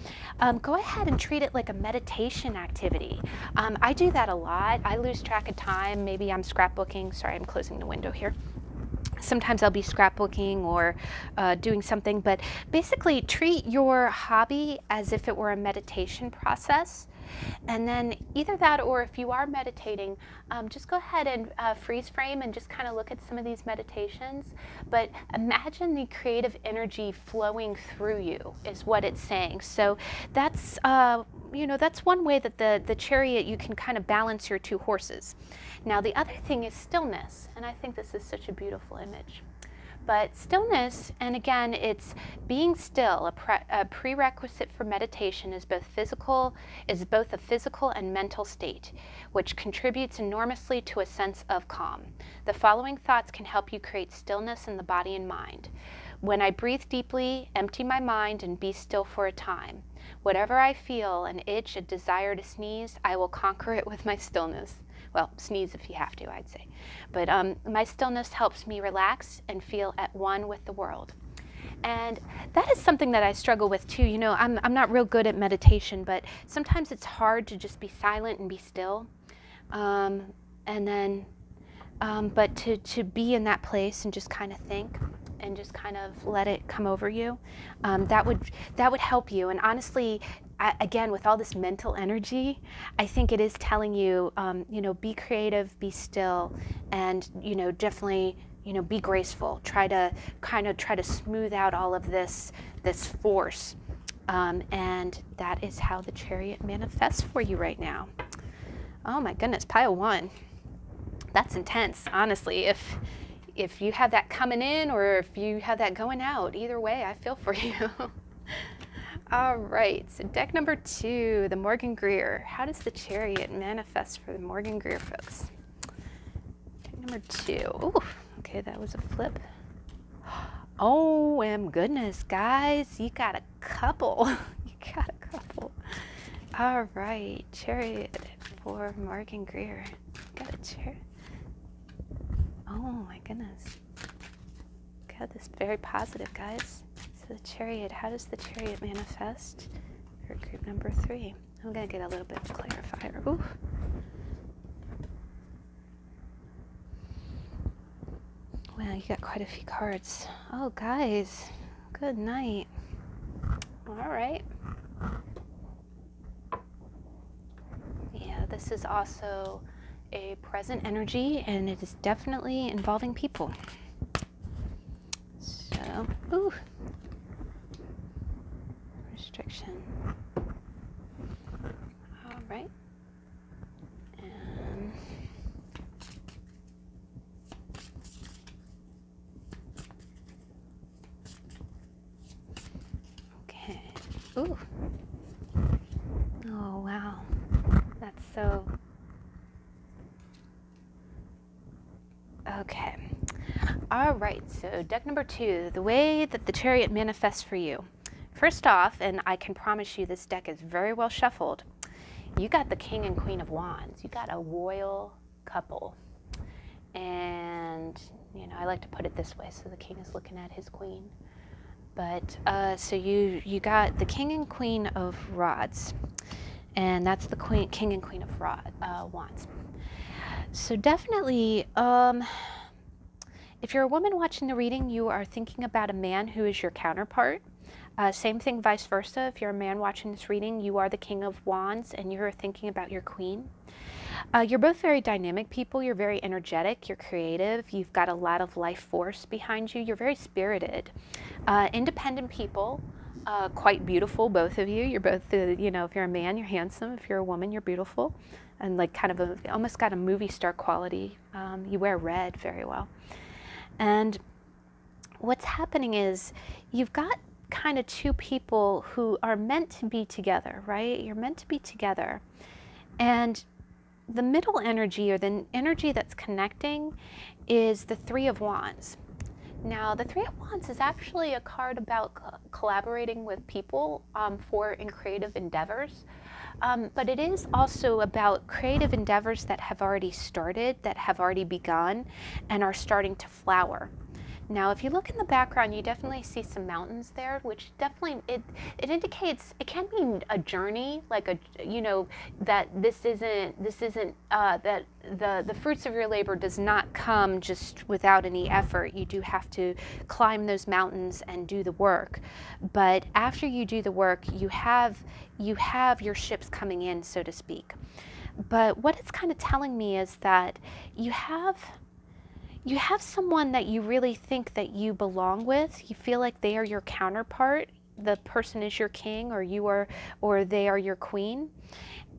go ahead and treat it like a meditation activity. I do that a lot. I lose track of time. Maybe I'm scrapbooking. Sorry, I'm closing the window here. Sometimes I'll be scrapbooking or doing something, but basically treat your hobby as if it were a meditation process. And then either that, or if you are meditating, just go ahead and freeze frame and just kind of look at some of these meditations. But imagine the creative energy flowing through you is what it's saying. So that's, that's one way that the chariot, you can kind of balance your two horses. Now the other thing is stillness, and I think this is such a beautiful image. But stillness, and again, it's being still, a prerequisite for meditation, is both a physical and mental state, which contributes enormously to a sense of calm. The following thoughts can help you create stillness in the body and mind. When I breathe deeply, empty my mind, and be still for a time. Whatever I feel, an itch, a desire to sneeze, I will conquer it with my stillness. Well, sneeze if you have to, I'd say. But my stillness helps me relax and feel at one with the world. And that is something that I struggle with too. You know, I'm not real good at meditation, but sometimes it's hard to just be silent and be still. But to be in that place and just kind of think and just kind of let it come over you, that would help you. And honestly, again, with all this mental energy, I think it is telling you, be creative, be still, and, definitely, be graceful. Try to smooth out all of this force. And that is how the chariot manifests for you right now. Oh my goodness, pile one. That's intense, honestly. If you have that coming in or if you have that going out, either way, I feel for you. All right, so deck number 2, the Morgan Greer. How does the chariot manifest for the Morgan Greer folks? Deck number 2. Ooh, okay, that was a flip. Oh, goodness, guys, you got a couple. All right, chariot for Morgan Greer. Got a chariot. Oh my goodness. God, this is very positive, guys. So the chariot, how does the chariot manifest for group number 3? I'm going to get a little bit of a clarifier. Ooh. Wow, you got quite a few cards. Oh, guys, good night. All right. Yeah, this is also a present energy, and it is definitely involving people. So, ooh. Restriction. All right. Okay. Ooh. Oh, wow. That's so... Okay. All right, so deck number 2, the way that the chariot manifests for you. First off, and I can promise you this deck is very well shuffled, you got the King and Queen of Wands. You got a royal couple. And, I like to put it this way, so the king is looking at his queen. But, so you got the King and Queen of Rods. And that's the King and Queen of Wands. So definitely, if you're a woman watching the reading, you are thinking about a man who is your counterpart. Same thing, vice versa. If you're a man watching this reading, you are the King of Wands and you're thinking about your queen. You're both very dynamic people. You're very energetic. You're creative. You've got a lot of life force behind you. You're very spirited. Independent people. quite beautiful, both of you. You're both, you know, if you're a man, you're handsome. If you're a woman, you're beautiful. And like kind of almost got a movie star quality. You wear red very well. And what's happening is you've got kind of two people who are meant to be together, right? You're meant to be together. And the middle energy, or the energy that's connecting, is the Three of Wands. Now, the Three of Wands is actually a card about collaborating with people in creative endeavors. But it is also about creative endeavors that have already started, that have already begun, and are starting to flower. Now, if you look in the background, you definitely see some mountains there, which definitely, it indicates, it can be a journey, like a, you know, that that the fruits of your labor does not come just without any effort. You do have to climb those mountains and do the work. But after you do the work, you have your ships coming in, so to speak. But what it's kind of telling me is that you have someone that you really think that you belong with. You feel like they are your counterpart. The person is your king, or they are your queen.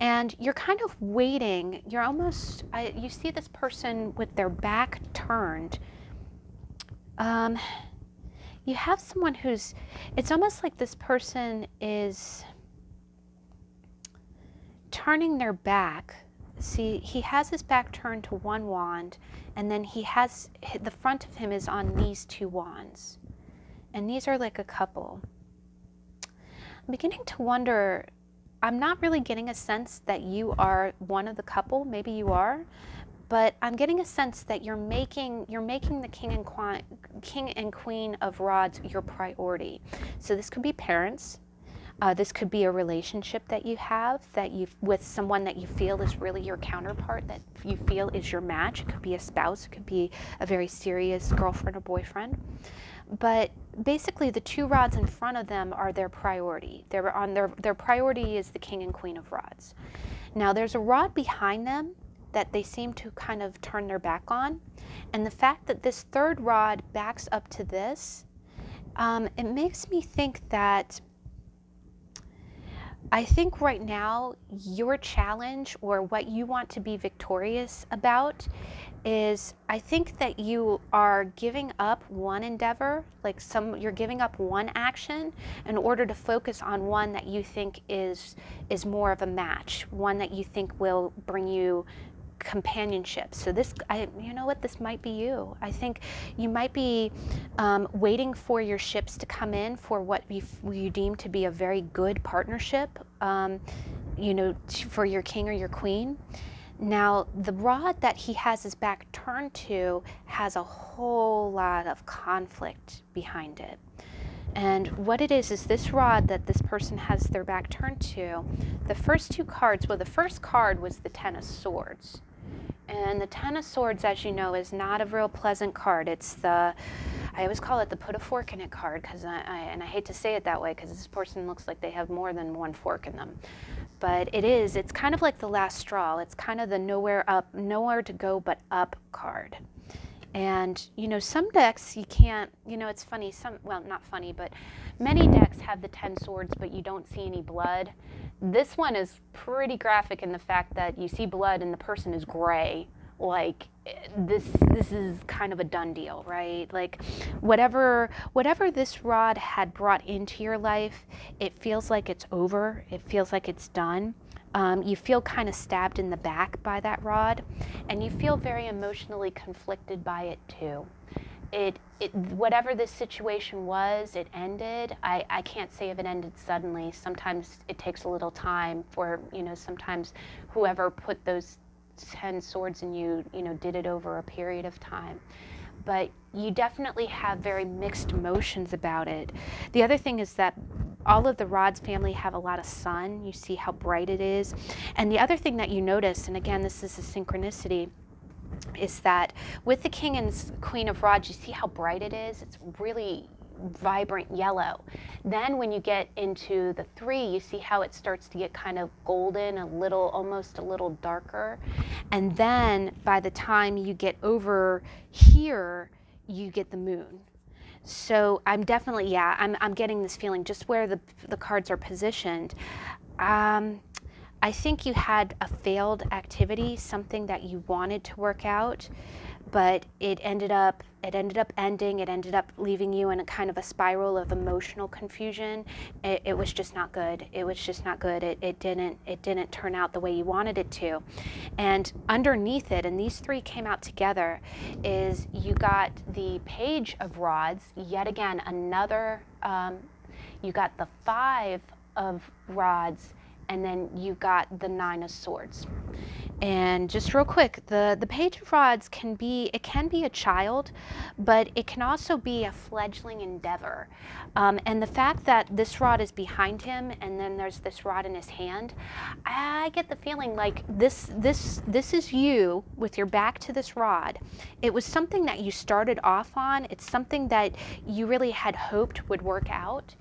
And you're kind of waiting. You're almost, you see this person with their back turned. You have someone who's, it's almost like this person is turning their back. See, he has his back turned to one wand, and then he has, the front of him is on these two wands. And these are like a couple. I'm beginning to wonder, I'm not really getting a sense that you are one of the couple. Maybe you are, but I'm getting a sense that you're making the king and queen of rods your priority. So this could be parents. This could be a relationship that you have with someone that you feel is really your counterpart, that you feel is your match. It could be a spouse, it could be a very serious girlfriend or boyfriend. But basically the two rods in front of them are their priority. Their priority is the king and queen of rods. Now there's a rod behind them that they seem to kind of turn their back on. And the fact that this third rod backs up to this, it makes me think that I think right now your challenge, or what you want to be victorious about, is I think that you are giving up one endeavor, you're giving up one action in order to focus on one that you think is more of a match, one that you think will bring you companionship. So you know what, this might be you. I think you might be waiting for your ships to come in for what you deem to be a very good partnership, you know, for your king or your queen. Now, the rod that he has his back turned to has a whole lot of conflict behind it. And what it is this rod that this person has their back turned to, the first two cards, well, the first card was the Ten of Swords. And the Ten of Swords, as you know, is not a real pleasant card. It's I always call it the put a fork in it card, because I hate to say it that way, because this person looks like they have more than one fork in them. But it's kind of like the last straw. It's kind of the nowhere to go but up card. And, you know, some decks you can't, you know, it's funny, well, not funny, but many decks have the 10 swords, but you don't see any blood. This one is pretty graphic in the fact that you see blood and the person is gray. Like, this is kind of a done deal, right? Like, whatever this rod had brought into your life, it feels like it's over. It feels like it's done. You feel kind of stabbed in the back by that rod, and you feel very emotionally conflicted by it too. Whatever this situation was, it ended. I can't say if it ended suddenly. Sometimes it takes a little time for, you know, sometimes whoever put those 10 swords in you, you know, did it over a period of time. But you definitely have very mixed emotions about it. The other thing is that all of the rods family have a lot of sun. You see how bright it is. And the other thing that you notice, and again, this is a synchronicity, is that with the king and queen of rods, you see how bright it is? It's really vibrant yellow. Then when you get into the three, you see how it starts to get kind of golden, almost a little darker. And then by the time you get over here, you get the moon. So I'm definitely, yeah, I'm getting this feeling just where the cards are positioned. I think you had a failed activity, something that you wanted to work out, but it ended up ending. It ended up leaving you in a kind of a spiral of emotional confusion. It was just not good. It was just not good. It didn't turn out the way you wanted it to. And underneath it, and these three came out together, is you got the Page of Rods, yet again another. You got the Five of Rods, and then you got the Nine of Swords. And just real quick, the Page of Rods can be a child, but it can also be a fledgling endeavor. And the fact that this rod is behind him and then there's this rod in his hand, I get the feeling like this is you with your back to this rod. It was something that you started off on. It's something that you really had hoped would work out,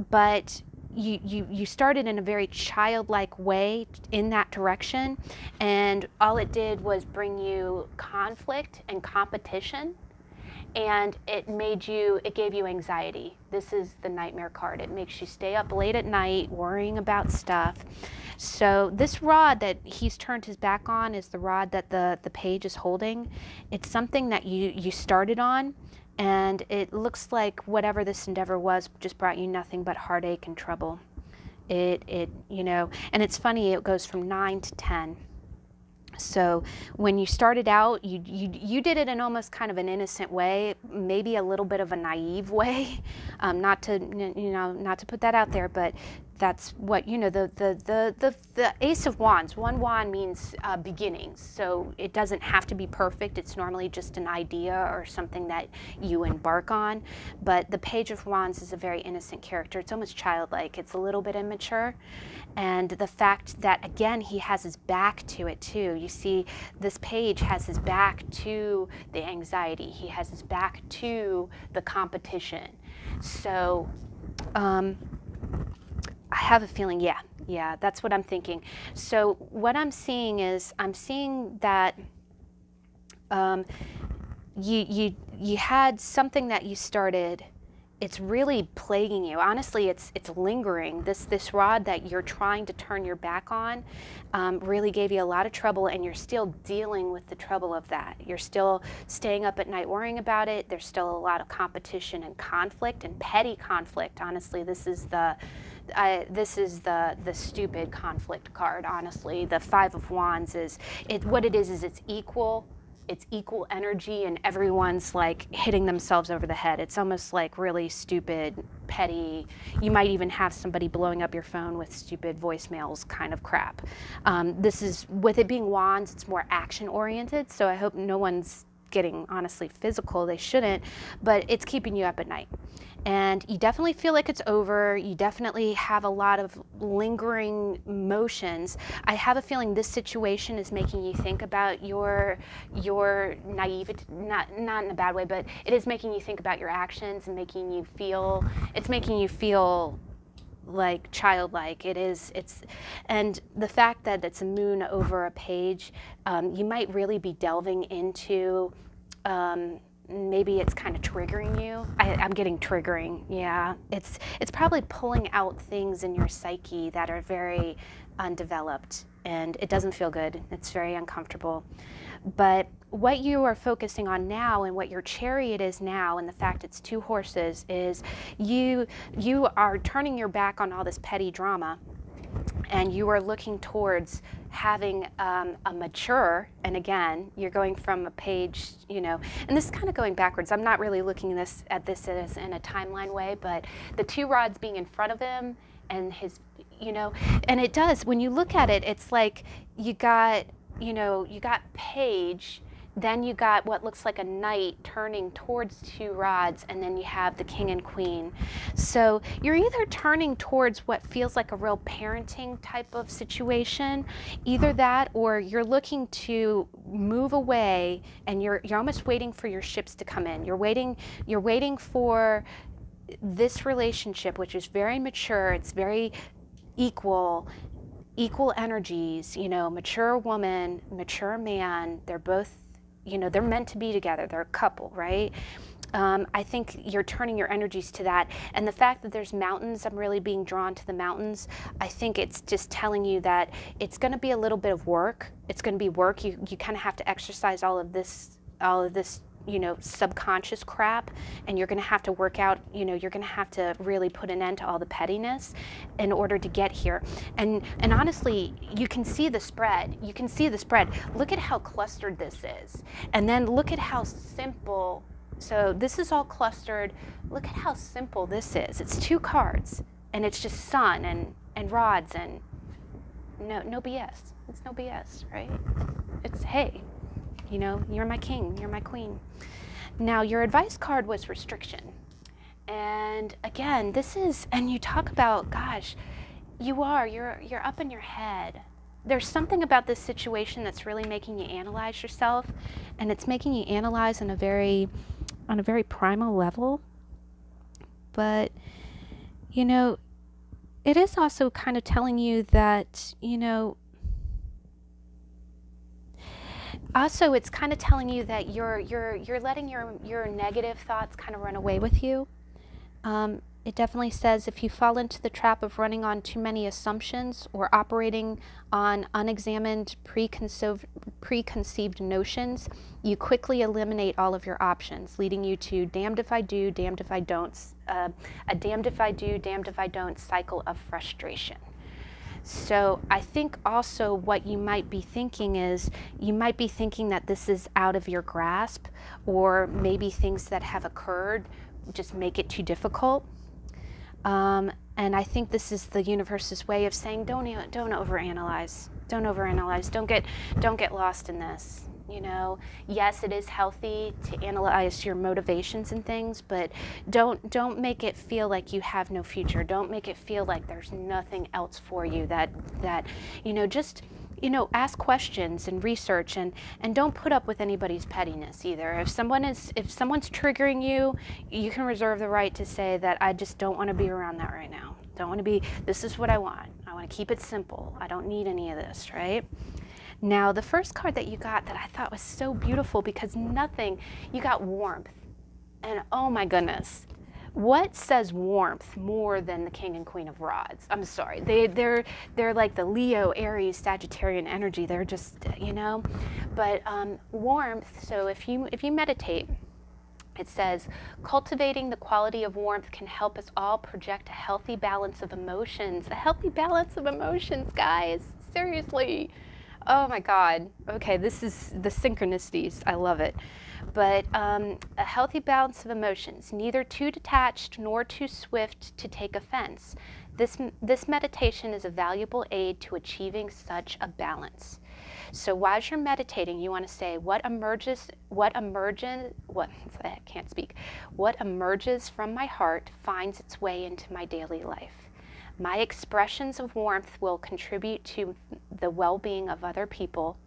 but you started in a very childlike way in that direction, and all it did was bring you conflict and competition, and it gave you anxiety. This is the Nightmare card. It makes you stay up late at night worrying about stuff. So this rod that he's turned his back on is the rod that the page is holding. It's something that you started on, and it looks like whatever this endeavor was just brought you nothing but heartache and trouble. And it's funny, it goes from 9 to 10. So when you started out, you did it in almost kind of an innocent way, maybe a little bit of a naive way, not to put that out there, but that's what, the Ace of Wands. One wand means beginnings, so it doesn't have to be perfect. It's normally just an idea or something that you embark on. But the Page of Wands is a very innocent character. It's almost childlike. It's a little bit immature. And the fact that, again, he has his back to it too. You see, this page has his back to the anxiety. He has his back to the competition. So, I have a feeling, yeah, that's what I'm thinking. So what I'm seeing is, I'm seeing that you had something that you started. It's really plaguing you. Honestly, it's lingering. This rod that you're trying to turn your back on really gave you a lot of trouble, and you're still dealing with the trouble of that. You're still staying up at night worrying about it. There's still a lot of competition and conflict and petty conflict. Honestly, this is the stupid conflict card. Honestly, the Five of Wands is what it is it's equal. It's equal energy, and everyone's like hitting themselves over the head. It's almost like really stupid, petty. You might even have somebody blowing up your phone with stupid voicemails kind of crap. This is, with it being wands, it's more action oriented, so I hope no one's getting honestly physical. They shouldn't, but it's keeping you up at night. And you definitely feel like it's over. You definitely have a lot of lingering emotions. I have a feeling this situation is making you think about your naivety, not in a bad way, but it is making you think about your actions and making you feel like childlike. And the fact that it's a moon over a page, you might really be delving into, maybe it's kind of triggering you. I'm getting triggering, yeah. It's probably pulling out things in your psyche that are very undeveloped, and it doesn't feel good. It's very uncomfortable. But what you are focusing on now, and what your chariot is now, and the fact it's 2 horses, is you are turning your back on all this petty drama, and you are looking towards having a mature, and again, you're going from a page, and this is kind of going backwards. I'm not really looking at this as in a timeline way, but the 2 rods being in front of him, and his, and it does, when you look at it, it's like you got page, then you got what looks like a knight turning towards 2 rods, and then you have the king and queen. So you're either turning towards what feels like a real parenting type of situation, either that, or you're looking to move away, and you're almost waiting for your ships to come in. You're waiting for this relationship, which is very mature. It's very equal energies, mature woman, mature man. They're both, they're meant to be together. They're a couple, right? I think you're turning your energies to that. And the fact that there's mountains, I'm really being drawn to the mountains. I think it's just telling you that it's going to be a little bit of work. It's going to be work. You kind of have to exercise all of this, you know, subconscious crap, and you're going to have to work out, you know, you're going to have to really put an end to all the pettiness in order to get here. And honestly, you can see the spread. You can see the spread. Look at how clustered this is. And then look at how simple. So this is all clustered. Look at how simple this is. It's 2 cards, and it's just sun and rods and no BS. It's no BS, right? It's, hey, you know, you're my king, you're my queen. Now your advice card was restriction. And again, this is, and you talk about, gosh, you're up in your head. There's something about this situation that's really making you analyze yourself, and it's making you analyze on a very primal level. But, you know, it is also kind of telling you that, you know, also it's kind of telling you that you're letting your negative thoughts kind of run away with you. It definitely says if you fall into the trap of running on too many assumptions or operating on unexamined preconceived notions, you quickly eliminate all of your options, leading you to damned if I do, damned if I don't, a damned if I do, damned if I don't cycle of frustration. So I think also what you might be thinking is, you might be thinking that this is out of your grasp, or maybe things that have occurred just make it too difficult. And I think this is the universe's way of saying, don't overanalyze. Don't overanalyze. Don't get lost in this. You know, yes, it is healthy to analyze your motivations and things, but don't make it feel like you have no future. Don't make it feel like there's nothing else for you. That you know, just, you know, ask questions and research, and don't put up with anybody's pettiness either. If someone's triggering you, you can reserve the right to say that I just don't want to be around that right now. Don't want to be, this is what I want. I want to keep it simple. I don't need any of this, right? Now, the first card that you got that I thought was so beautiful, because you got warmth. And oh my goodness, what says warmth more than the King and Queen of Rods? I'm sorry, they're like the Leo, Aries, Sagittarian energy. They're just, you know, but warmth. So if you meditate, it says, cultivating the quality of warmth can help us all project a healthy balance of emotions. A healthy balance of emotions, guys. Seriously. Oh my God. Okay, this is the synchronicities. I love it. But a healthy balance of emotions, neither too detached nor too swift to take offense. This meditation is a valuable aid to achieving such a balance. So as you're meditating, you want to say, what emerges from my heart finds its way into my daily life. My expressions of warmth will contribute to the well-being of other people.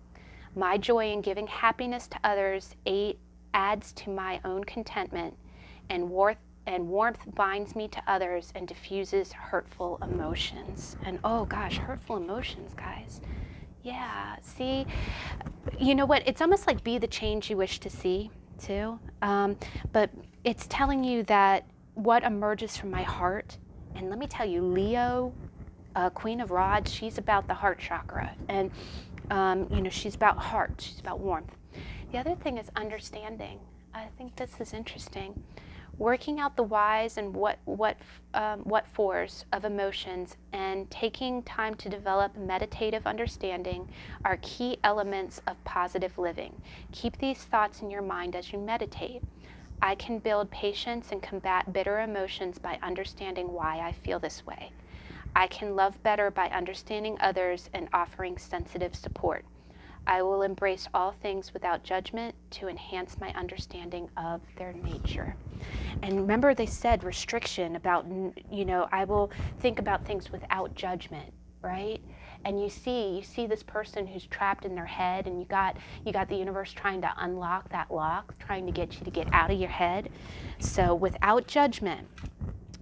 My joy in giving happiness to others adds to my own contentment, and warmth binds me to others and diffuses hurtful emotions. And oh gosh, hurtful emotions, guys. Yeah, see, you know what? It's almost like be the change you wish to see, too. But it's telling you that what emerges from my heart. And let me tell you, Leo, Queen of Rods, she's about the heart chakra. And, you know, she's about heart. She's about warmth. The other thing is understanding. I think this is interesting. Working out the whys and what fors of emotions and taking time to develop meditative understanding are key elements of positive living. Keep these thoughts in your mind as you meditate. I can build patience and combat bitter emotions by understanding why I feel this way. I can love better by understanding others and offering sensitive support. I will embrace all things without judgment to enhance my understanding of their nature. And remember, they said restriction about, you know, I will think about things without judgment, right? And you see this person who's trapped in their head, and you got the universe trying to unlock that lock, trying to get you to get out of your head. So without judgment,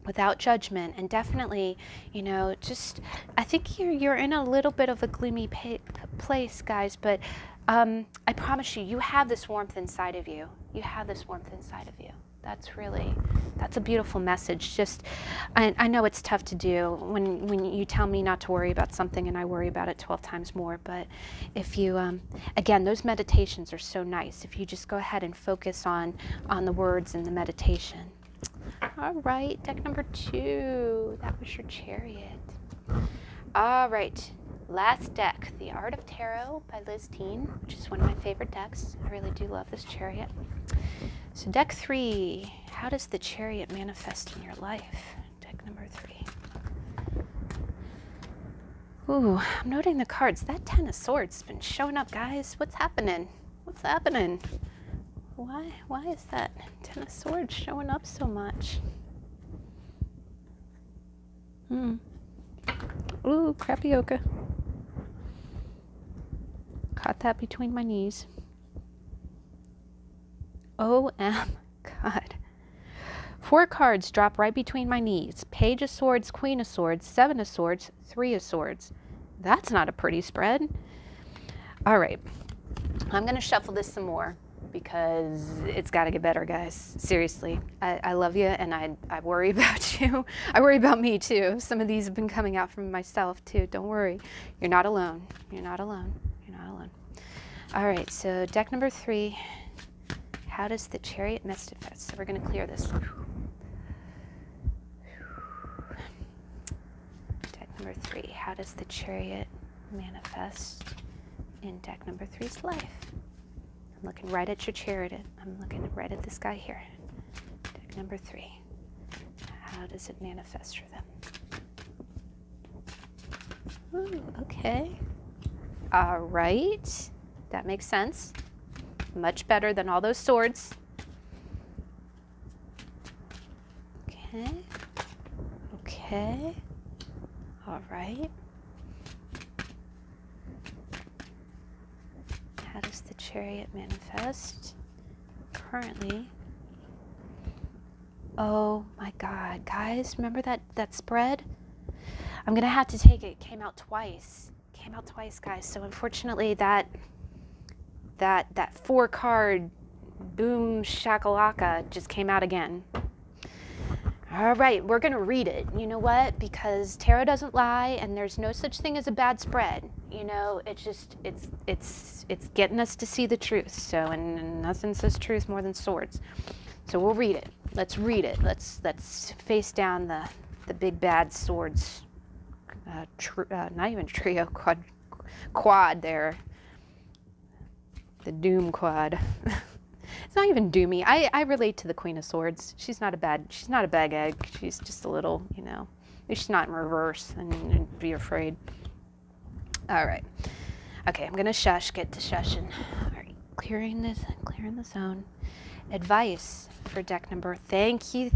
and definitely, you know, just, I think you're in a little bit of a gloomy place, guys, but I promise you, you have this warmth inside of you. You have this warmth inside of you. That's a beautiful message. Just, I know it's tough to do when you tell me not to worry about something and I worry about it 12 times more. But if you, again, those meditations are so nice. If you just go ahead and focus on the words in the meditation. All right, deck number 2. That was your Chariot. All right, last deck, The Art of Tarot by Liz Teen, which is one of my favorite decks. I really do love this Chariot. So deck 3, how does the Chariot manifest in your life? Deck number 3. Ooh, I'm noting the cards. That 10 of Swords has been showing up, guys. What's happening? What's happening? Why is that 10 of Swords showing up so much? Ooh, crapioca. Caught that between my knees. Oh my God. 4 cards drop right between my knees. Page of Swords, Queen of Swords, 7 of Swords, 3 of Swords. That's not a pretty spread. All right. I'm going to shuffle this some more because it's got to get better, guys. Seriously. I love you and I worry about you. I worry about me too. Some of these have been coming out from myself too. Don't worry. You're not alone. You're not alone. You're not alone. All right. So deck number 3. How does the Chariot manifest? So we're going to clear this. Deck number 3. How does the Chariot manifest in deck number 3's life? I'm looking right at your Chariot. I'm looking right at this guy here. Deck number 3. How does it manifest for them? Ooh, okay. All right. That makes sense. Much better than all those swords. Okay. Okay. All right. How does the Chariot manifest currently? Oh my God, guys, remember that spread? I'm gonna have to take it. It came out twice. Came out twice, guys. So unfortunately that 4-card boom shakalaka just came out again. All right, we're gonna read it. You know what? Because tarot doesn't lie, and there's no such thing as a bad spread. You know, it's getting us to see the truth. So, and nothing says truth more than swords. So we'll read it. Let's read it. Let's face down the big bad swords. Not even trio, quad there. The Doom quad. It's not even doomy. I relate to the Queen of Swords. She's not a bad egg. She's just a little, you know, she's not in reverse and be afraid. All right. Okay, I'm gonna get to shushing. All right, clearing the zone. Advice for deck number. Thank you.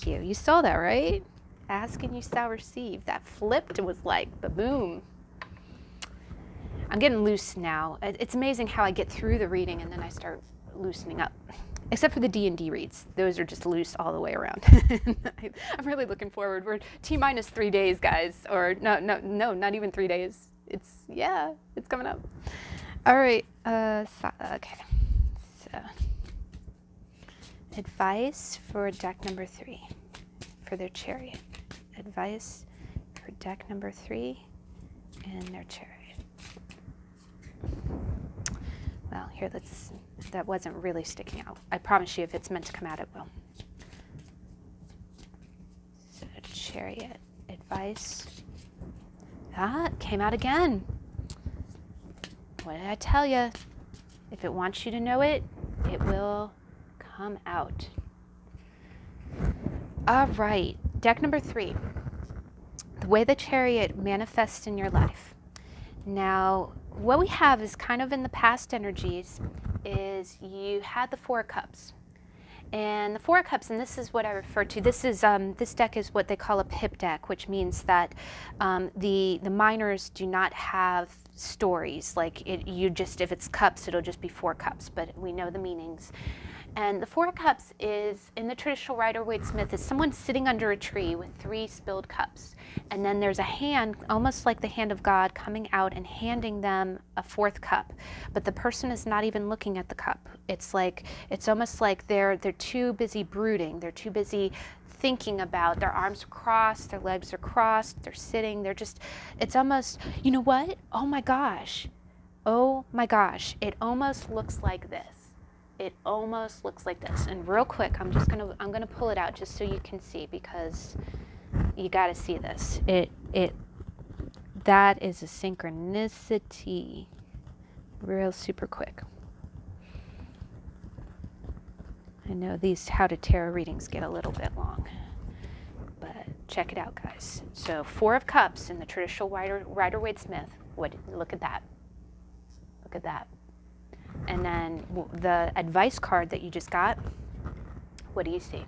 You saw that, right? Ask and you shall receive. That flipped. It was like the boom. I'm getting loose now. It's amazing how I get through the reading and then I start loosening up. Except for the D&D reads. Those are just loose all the way around. I'm really looking forward. We're T-minus 3 days, guys. Or no, not even 3 days. It's coming up. All right. Okay. So, advice for deck number 3 for their Chariot. Advice for deck number 3 and their Chariot. Well, here, that wasn't really sticking out. I promise you, if it's meant to come out, it will. So, Chariot, advice. It came out again. What did I tell you? If it wants you to know it, it will come out. All right, deck number 3. The way the Chariot manifests in your life. Now, what we have is kind of in the past energies is you had the 4 cups. And the 4 cups, and this is what I refer to, this deck is what they call a pip deck, which means that the minors do not have stories. Like if it's cups, it'll just be 4 cups, but we know the meanings. And the Four of Cups is, in the traditional Rider-Waite-Smith, is someone sitting under a tree with 3 spilled cups. And then there's a hand, almost like the hand of God, coming out and handing them a 4th cup. But the person is not even looking at the cup. It's almost like they're too busy brooding. They're too busy thinking about, their arms are crossed, their legs are crossed, they're sitting, it's almost, you know what? Oh my gosh, it almost looks like this. It almost looks like this. And real quick, I'm gonna pull it out just so you can see, because you gotta see this. That is a synchronicity. Real super quick. I know these How to Tarot readings get a little bit long, but check it out, guys. So 4 of Cups in the traditional Rider-Waite-Smith. Look at that. Look at that. And then the advice card that you just got, what do you see?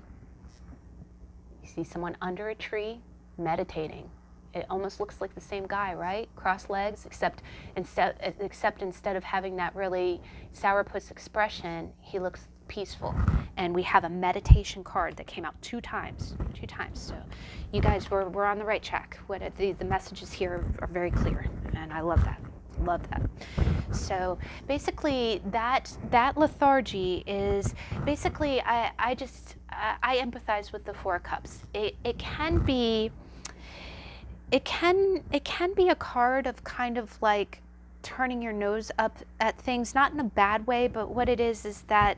You see someone under a tree meditating. It almost looks like the same guy, right? Crossed legs, except instead of having that really sourpuss expression, he looks peaceful. And we have a meditation card that came out 2 times. So you guys, we're on the right track. The messages here are very clear, and I love that. So basically that lethargy is basically, I empathize with the 4 of Cups. It can be a card of kind of like turning your nose up at things, not in a bad way, but what it is that,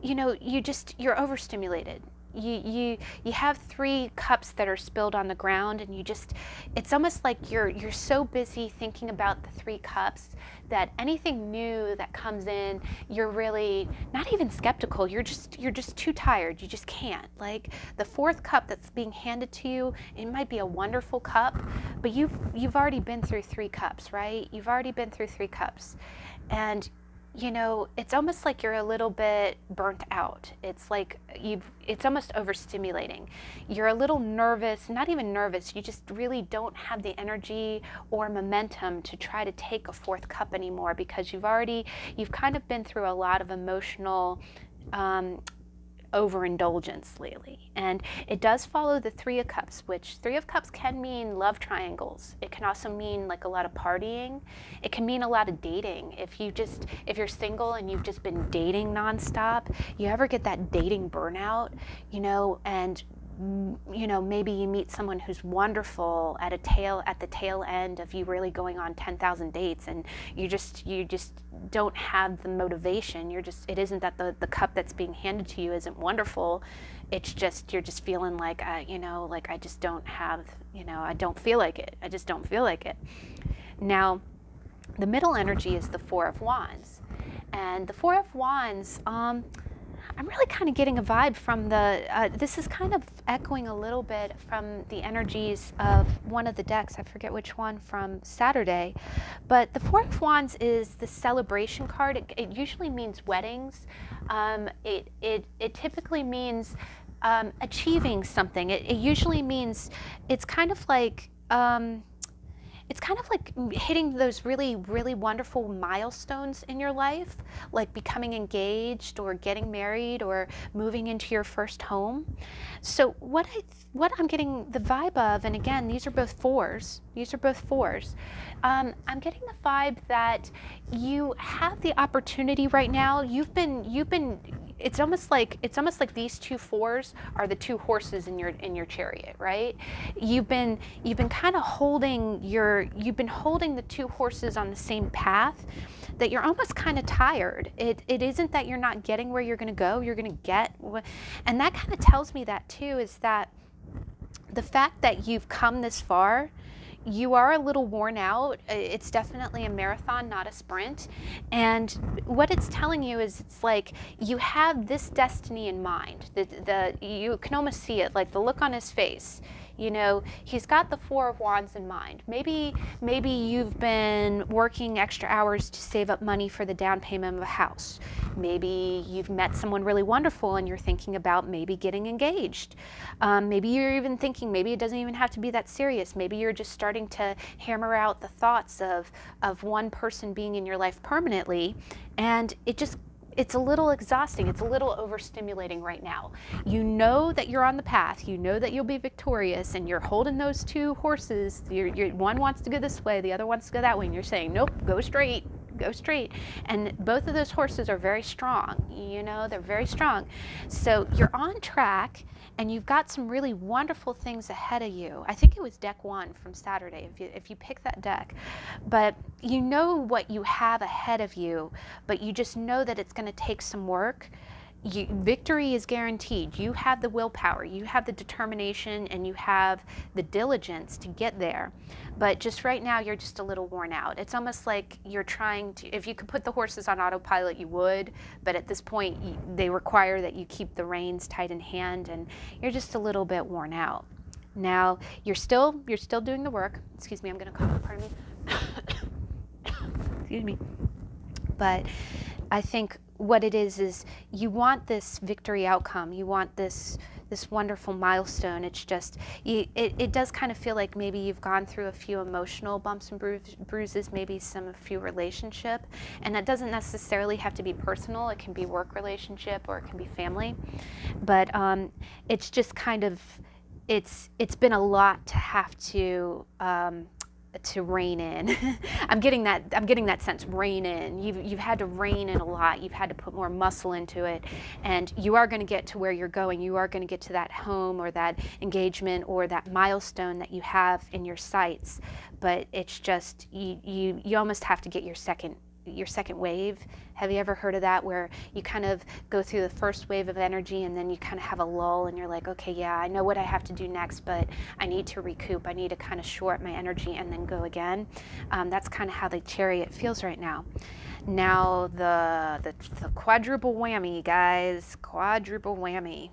you know, you're overstimulated. You have 3 cups that are spilled on the ground, and it's almost like you're so busy thinking about the 3 cups that anything new that comes in, you're really not even skeptical. You're just too tired. You just can't. Like the 4th cup that's being handed to you, it might be a wonderful cup, but you've already been through 3 cups, right? You've already been through 3 cups, and you know, it's almost like you're a little bit burnt out. It's like it's almost overstimulating. You're a little nervous, not even nervous, you just really don't have the energy or momentum to try to take a 4th cup anymore, because you've kind of been through a lot of emotional overindulgence lately. And it does follow the 3 of Cups, which 3 of Cups can mean love triangles. It can also mean like a lot of partying. It can mean a lot of dating. If you're single and you've just been dating nonstop, you ever get that dating burnout, you know, and you know, maybe you meet someone who's wonderful at the tail end of you really going on 10,000 dates, and you just don't have the motivation. It isn't that the cup that's being handed to you isn't wonderful. It's just, you're just feeling like, you know, like I just don't have, you know, I don't feel like it. I just don't feel like it. Now, the middle energy is the 4 of Wands. And the 4 of Wands, I'm really kind of getting a vibe from this is kind of echoing a little bit from the energies of one of the decks, I forget which one, from Saturday. But the 4 of Wands is the celebration card. It usually means weddings. It typically means achieving something. It usually means, it's kind of like hitting those really, really wonderful milestones in your life, like becoming engaged or getting married or moving into your first home. So what I'm getting the vibe of, and again, these are both 4s. I'm getting the vibe that you have the opportunity right now. It's almost like these 2 4s are the 2 horses in your chariot, right? You've been kind of holding the 2 horses on the same path, that you're almost kind of tired. It isn't that you're not getting where you're going to go. You're going to get, and that kind of tells me that too, is that the fact that you've come this far, you are a little worn out. It's definitely a marathon, not a sprint. And what it's telling you is, it's like you have this destiny in mind. You can almost see it, like the look on his face. You know, he's got the 4 of Wands in mind. Maybe you've been working extra hours to save up money for the down payment of a house. Maybe you've met someone really wonderful and you're thinking about maybe getting engaged. Maybe you're even thinking maybe it doesn't even have to be that serious. Maybe you're just starting to hammer out the thoughts of one person being in your life permanently, and it's a little exhausting. It's a little overstimulating right now. You know that you're on the path. You know that you'll be victorious, and you're holding those two horses. One wants to go this way, the other wants to go that way, and you're saying, nope, go straight. Go straight. And both of those horses are very strong. You know, they're very strong. So you're on track, and you've got some really wonderful things ahead of you. I think it was deck 1 from Saturday, if you pick that deck. But you know what you have ahead of you, but you just know that it's going to take some work. Victory is guaranteed. You have the willpower, you have the determination, and you have the diligence to get there. But just right now, you're just a little worn out. It's almost like you're trying to, if you could put the horses on autopilot, you would, but at this point, they require that you keep the reins tight in hand, and you're just a little bit worn out. Now, you're still doing the work. Excuse me, I'm gonna cough, pardon me. Excuse me. But I think what it is you want this victory outcome. You want this wonderful milestone. It's just, it does kind of feel like maybe you've gone through a few emotional bumps and bruises, maybe a few relationship, and that doesn't necessarily have to be personal. It can be work relationship, or it can be family. But it's just kind of, it's been a lot to have to rein in. I'm getting that sense, rein in. You've had to rein in a lot. You've had to put more muscle into it, and you are going to get to where you're going. You are going to get to that home, or that engagement, or that milestone that you have in your sights. But it's just, you almost have to get your second wave. Have you ever heard of that, where you kind of go through the first wave of energy, and then you kind of have a lull, and you're like, okay, yeah, I know what I have to do next, but I need to recoup. I need to kind of shore up my energy and then go again. That's kind of how the Chariot feels right now. Now, the quadruple whammy, guys, quadruple whammy.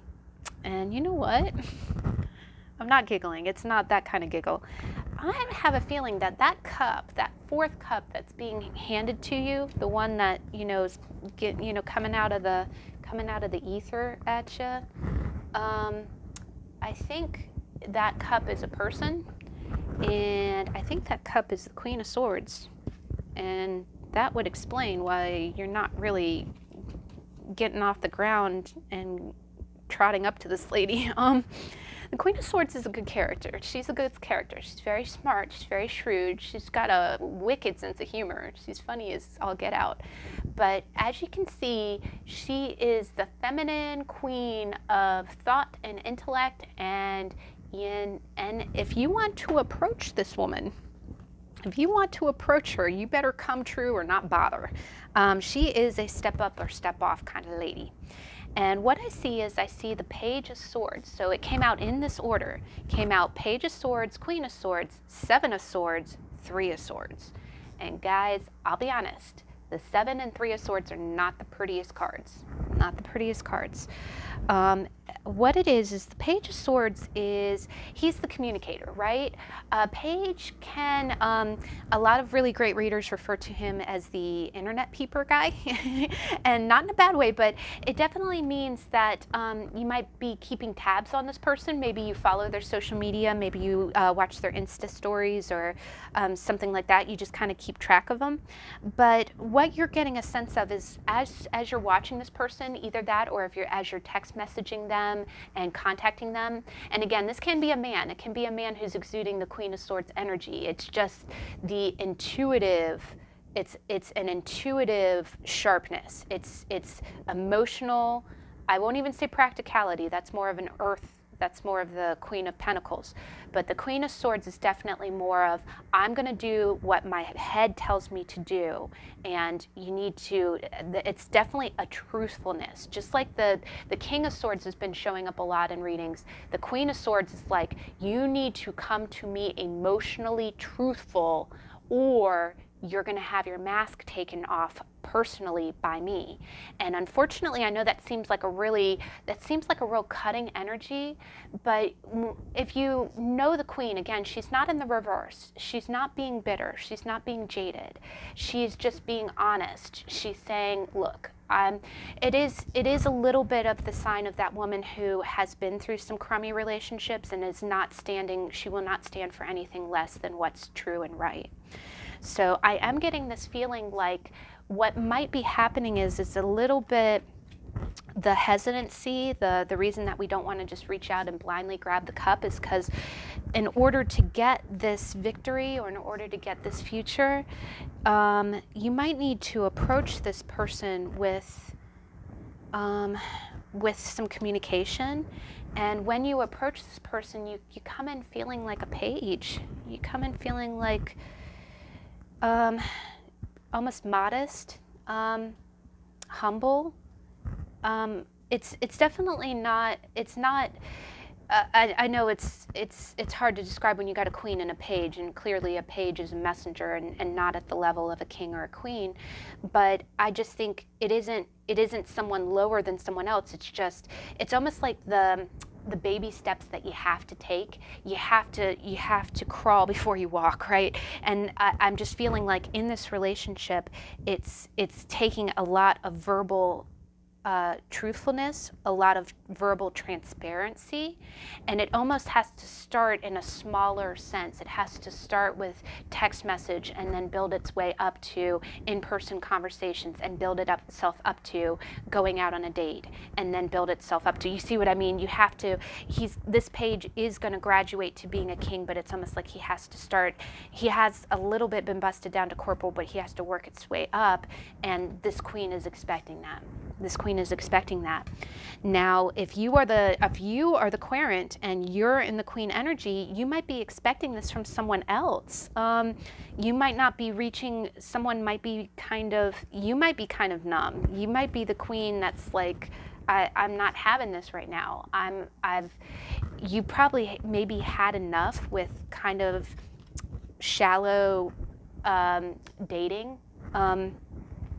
And you know what? I'm not giggling. It's not that kind of giggle. I have a feeling that cup, that fourth cup that's being handed to you, the one that is coming out of the ether at you, I think that cup is a person, and I think that cup is the Queen of Swords, and that would explain why you're not really getting off the ground and trotting up to this lady. The Queen of Swords is a good character. She's a good character. She's very smart. She's very shrewd. She's got a wicked sense of humor. She's funny as all get out. But as you can see, she is the feminine queen of thought and intellect. And if you want to approach this woman, if you want to approach her, you better come true or not bother. She is a step up or step off kind of lady. And what I see is the Page of Swords. So it came out in this order. Came out Page of Swords, Queen of Swords, Seven of Swords, Three of Swords. And guys, I'll be honest, the 7 and 3 of Swords are not the prettiest cards. Not the prettiest cards. What it is the Page of Swords he's the communicator, right? Page can, a lot of really great readers refer to him as the internet peeper guy, and not in a bad way, but it definitely means that you might be keeping tabs on this person. Maybe you follow their social media, maybe you watch their Insta stories, or something like that. You just kind of keep track of them. But what you're getting a sense of is as you're watching this person, either that, or as you're text messaging them and contacting them. And again, this can be a man. It can be a man who's exuding the Queen of Swords energy. It's just the intuitive, it's an intuitive sharpness. It's emotional. I won't even say practicality. That's more of an earth. That's more of the Queen of Pentacles. But the Queen of Swords is definitely more of, I'm going to do what my head tells me to do. And you need to, it's definitely a truthfulness. Just like the King of Swords has been showing up a lot in readings, the Queen of Swords is like, you need to come to me emotionally truthful, or you're going to have your mask taken off personally by me. And unfortunately, I know that seems like a real cutting energy, but if you know the Queen, again, she's not in the reverse. She's not being bitter. She's not being jaded. She's just being honest. She's saying, look, it is a little bit of the sign of that woman who has been through some crummy relationships and she will not stand for anything less than what's true and right. So I am getting this feeling like what might be happening is a little bit the hesitancy, the reason that we don't want to just reach out and blindly grab the cup is because in order to get this victory or in order to get this future, you might need to approach this person with some communication. And when you approach this person, you come in feeling like a page. You come in feeling like almost modest, humble. It's definitely not. It's not. I know it's hard to describe when you got a queen and a page, and clearly a page is a messenger and not at the level of a king or a queen. But I just think it isn't someone lower than someone else. It's almost like the baby steps that you have to take. You have to crawl before you walk, right? And I'm just feeling like in this relationship, it's taking a lot of verbal truthfulness, a lot of verbal transparency, and it almost has to start in a smaller sense. It has to start with text message and then build its way up to in-person conversations and build itself up to going out on a date and then build itself up to, you see what I mean? You have to, this page is going to graduate to being a king, but it's almost like he has a little bit been busted down to corporal, but he has to work its way up, and this queen is expecting that. This queen is expecting that. Now, if you are the querent and you're in the queen energy, you might be expecting this from someone else. You might not be reaching. Someone might be you might be kind of numb. You might be the queen that's like, I'm not having this right now. You probably maybe had enough with kind of shallow dating.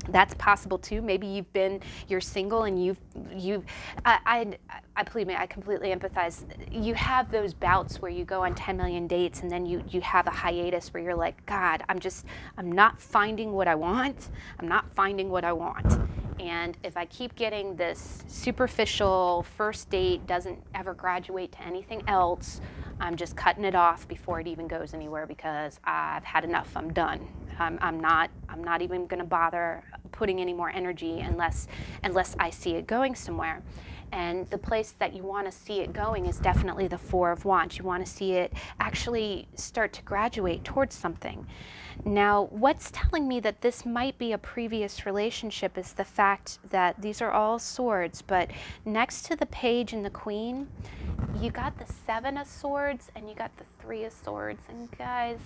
That's possible too. Maybe you're single and I believe me, I completely empathize. You have those bouts where you go on 10 million dates and then you have a hiatus where you're like, God, I'm not finding what I want. I'm not finding what I want. And if I keep getting this superficial first date doesn't ever graduate to anything else, I'm just cutting it off before it even goes anywhere because I've had enough. I'm done. I'm not even going to bother putting any more energy unless I see it going somewhere. And the place that you want to see it going is definitely the Four of Wands. You want to see it actually start to graduate towards something. Now, what's telling me that this might be a previous relationship is the fact that these are all swords, but next to the page and the queen, you got the Seven of Swords and you got the Three of Swords. And guys,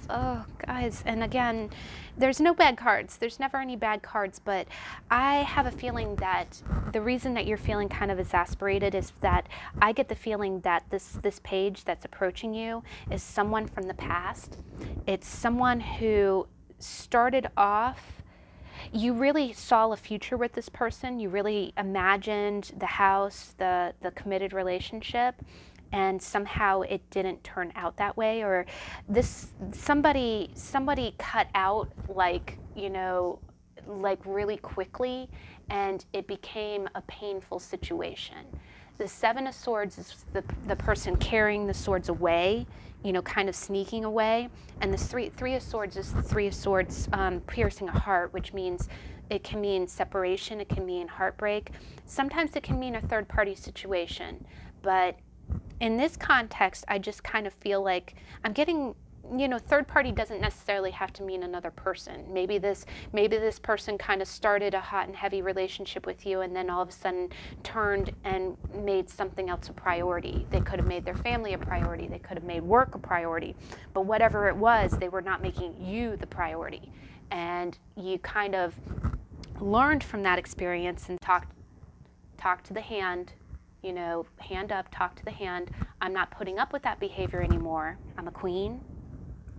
and again, there's no bad cards. There's never any bad cards, but I have a feeling that the reason that you're feeling kind of exasperated is that I get the feeling that this page that's approaching you is someone from the past. It's someone who started off, you really saw a future with this person. You really imagined the house, the committed relationship, and somehow it didn't turn out that way, or somebody cut out like really quickly, and it became a painful situation. The Seven of Swords is the person carrying the swords away, kind of sneaking away. And the Three of Swords is the Three of Swords piercing a heart, which means it can mean separation, it can mean heartbreak. Sometimes it can mean a third-party situation. But in this context, I just kind of feel like I'm getting, third party doesn't necessarily have to mean another person. Maybe this person kind of started a hot and heavy relationship with you and then all of a sudden turned and made something else a priority. They could have made their family a priority. They could have made work a priority. But whatever it was, they were not making you the priority. And you kind of learned from that experience and talk to the hand, hand up, talk to the hand. I'm not putting up with that behavior anymore. I'm a queen.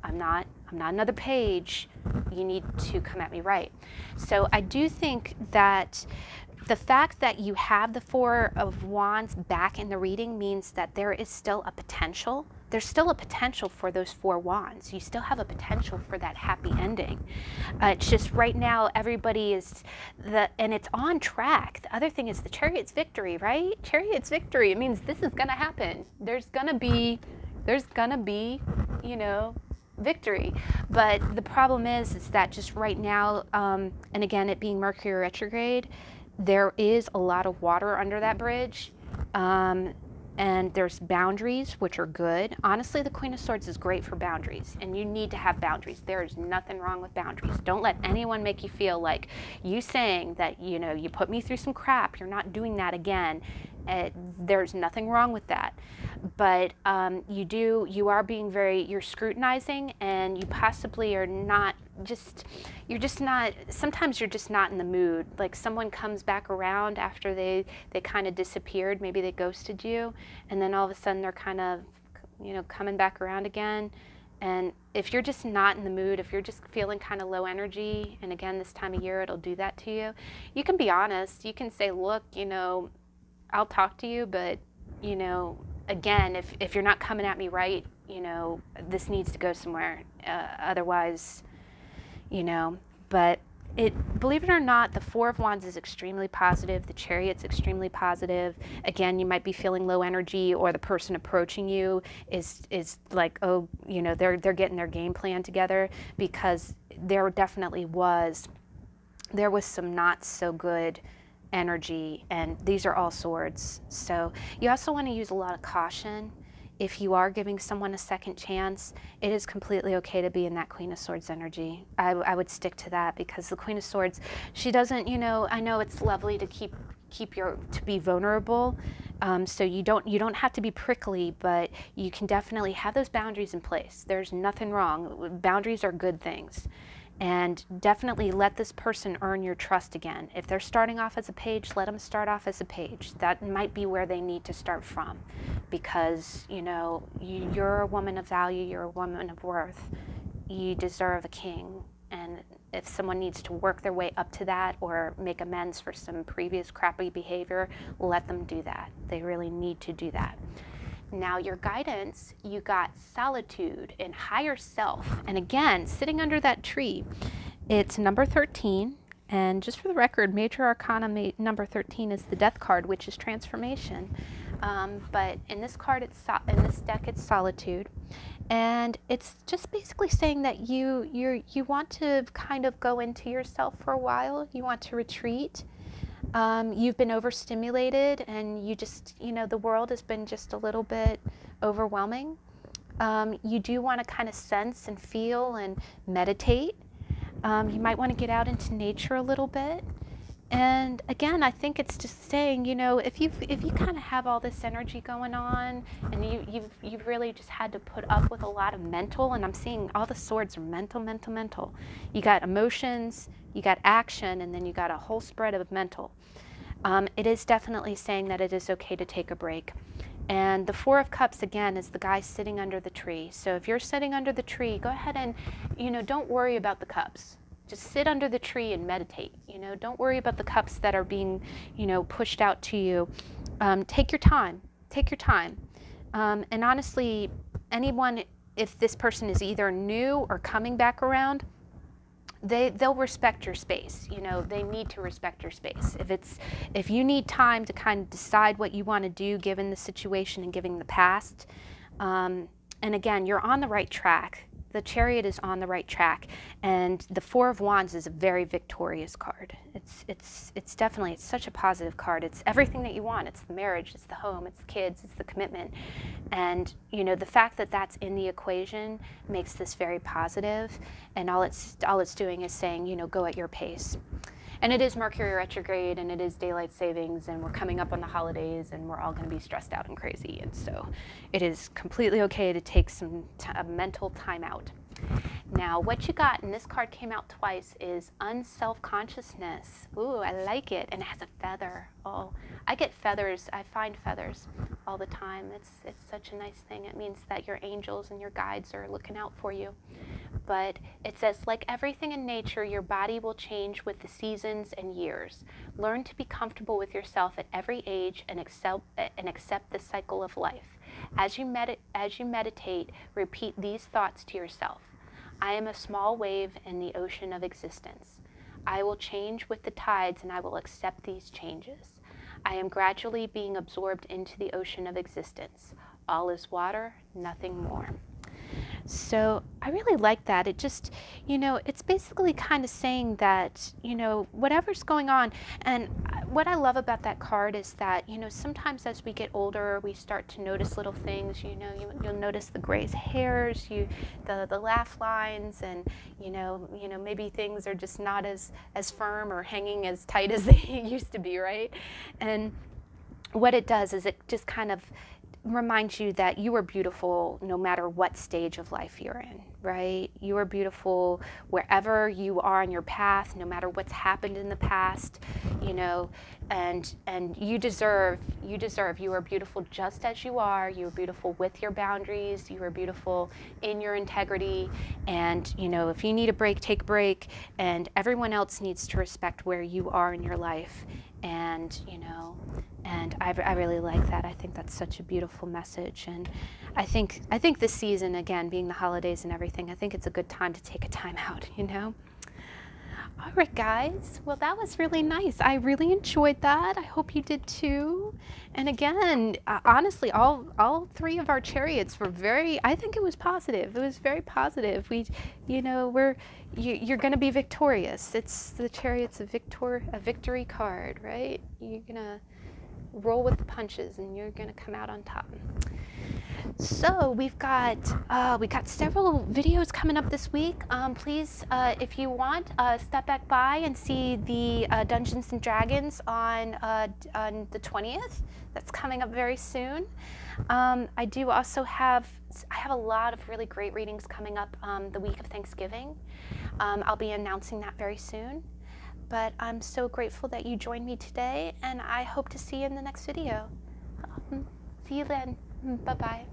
I'm not another page. You need to come at me right. So I do think that the fact that you have the Four of Wands back in the reading means that there is still a potential. There's still a potential for those Four Wands. You still have a potential for that happy ending. It's just right now everybody is and it's on track. The other thing is the Chariot's victory, right? Chariot's victory. It means this is gonna happen. There's gonna be, victory. But the problem is that just right now, and again, it being Mercury retrograde, there is a lot of water under that bridge. And there's boundaries, which are good. Honestly, the Queen of Swords is great for boundaries, and you need to have boundaries. There is nothing wrong with boundaries. Don't let anyone make you feel like you saying that, you know, you put me through some crap, you're not doing that again. There's nothing wrong with that. But you are being you're scrutinizing, and you possibly are not sometimes you're just not in the mood. Like someone comes back around after they kind of disappeared, maybe they ghosted you, and then all of a sudden they're kind of, you know, coming back around again. And if you're just not in the mood, if you're just feeling kind of low energy, and again, this time of year, it'll do that to you, you can be honest. You can say, look, you know, I'll talk to you, but, you know, again, if you're not coming at me right, you know, this needs to go somewhere. Otherwise, you know, but believe it or not, the Four of Wands is extremely positive. The Chariot's extremely positive. Again, you might be feeling low energy, or the person approaching you is like, oh, you know, they're getting their game plan together, because there definitely was some not so good energy, and these are all swords. So you also want to use a lot of caution. If you are giving someone a second chance, it is completely okay to be in that Queen of Swords energy. I would stick to that, because the Queen of Swords, she doesn't, you know, I know it's lovely to to be vulnerable. So you don't have to be prickly, but you can definitely have those boundaries in place. There's nothing wrong. Boundaries are good things. And definitely let this person earn your trust again. If they're starting off as a page, let them start off as a page. That might be where they need to start from, because, you know, you're a woman of value, you're a woman of worth. You deserve a king. And if someone needs to work their way up to that, or make amends for some previous crappy behavior, let them do that. They really need to do that. Now your guidance, you got solitude and higher self. And again, sitting under that tree, it's number 13. And just for the record, Major Arcana number 13 is the Death card, which is transformation. But in this card, in this deck, it's solitude. And it's just basically saying that you want to kind of go into yourself for a while. You want to retreat. You've been overstimulated, and you just, you know, the world has been just a little bit overwhelming. You do want to kind of sense and feel and meditate. You might want to get out into nature a little bit. And again, I think it's just saying, you know, if you kind of have all this energy going on, and you've really just had to put up with a lot of mental, and I'm seeing all the swords are mental. You got emotions, you got action, and then you got a whole spread of mental. It is definitely saying that it is okay to take a break. And the Four of Cups, again, is the guy sitting under the tree. So if you're sitting under the tree, go ahead and, you know, don't worry about the cups. Just sit under the tree and meditate. You know, don't worry about the cups that are being, you know, pushed out to you. Take your time. Take your time. And honestly, anyone, if this person is either new or coming back around, they'll respect your space. You know, they need to respect your space. If you need time to kind of decide what you want to do given the situation and given the past, and again, you're on the right track. The Chariot is on the right track, and the Four of Wands is a very victorious card. It's definitely, it's such a positive card. It's everything that you want. It's the marriage, it's the home, it's the kids, it's the commitment. And, you know, the fact that that's in the equation makes this very positive, and all it's doing is saying, you know, go at your pace. And it is Mercury retrograde, and it is daylight savings, and we're coming up on the holidays, and we're all going to be stressed out and crazy. And so it is completely okay to take a mental time out. Now, what you got, and this card came out twice, is unself-consciousness. Ooh, I like it. And it has a feather. Oh, I get feathers. I find feathers all the time. It's such a nice thing. It means that your angels and your guides are looking out for you. But it says, like everything in nature, your body will change with the seasons and years. Learn to be comfortable with yourself at every age and accept the cycle of life. As you meditate, repeat these thoughts to yourself. I am a small wave in the ocean of existence. I will change with the tides, and I will accept these changes. I am gradually being absorbed into the ocean of existence. All is water, nothing more. So I really like that. It just, it's basically kind of saying that, whatever's going on. And what I love about that card is that, sometimes as we get older, we start to notice little things. You'll notice the gray hairs, the laugh lines, and maybe things are just not as firm or hanging as tight as they used to be, right? And what it does is it just kind of reminds you that you are beautiful no matter what stage of life you're in, right? You are beautiful wherever you are on your path, no matter what's happened in the past, and you deserve, you are beautiful just as you are. You are beautiful with your boundaries. You are beautiful in your integrity. And, if you need a break, take a break. And everyone else needs to respect where you are in your life. And, and I really like that. I think that's such a beautiful message. And I think this season, again, being the holidays and everything, I think it's a good time to take a time out, All right, guys. Well, that was really nice. I really enjoyed that. I hope you did too. And again, honestly, all three of our chariots were I think it was positive. It was very positive. You're going to be victorious. It's the Chariot's a victory card, right? You're going to roll with the punches and you're going to come out on top. So we got several videos coming up this week. Please, if you want, step back by and see the Dungeons and Dragons on the 20th. That's coming up very soon. I do also have a lot of really great readings coming up the week of Thanksgiving. I'll be announcing that very soon. But I'm so grateful that you joined me today, and I hope to see you in the next video. See you then. Bye-bye.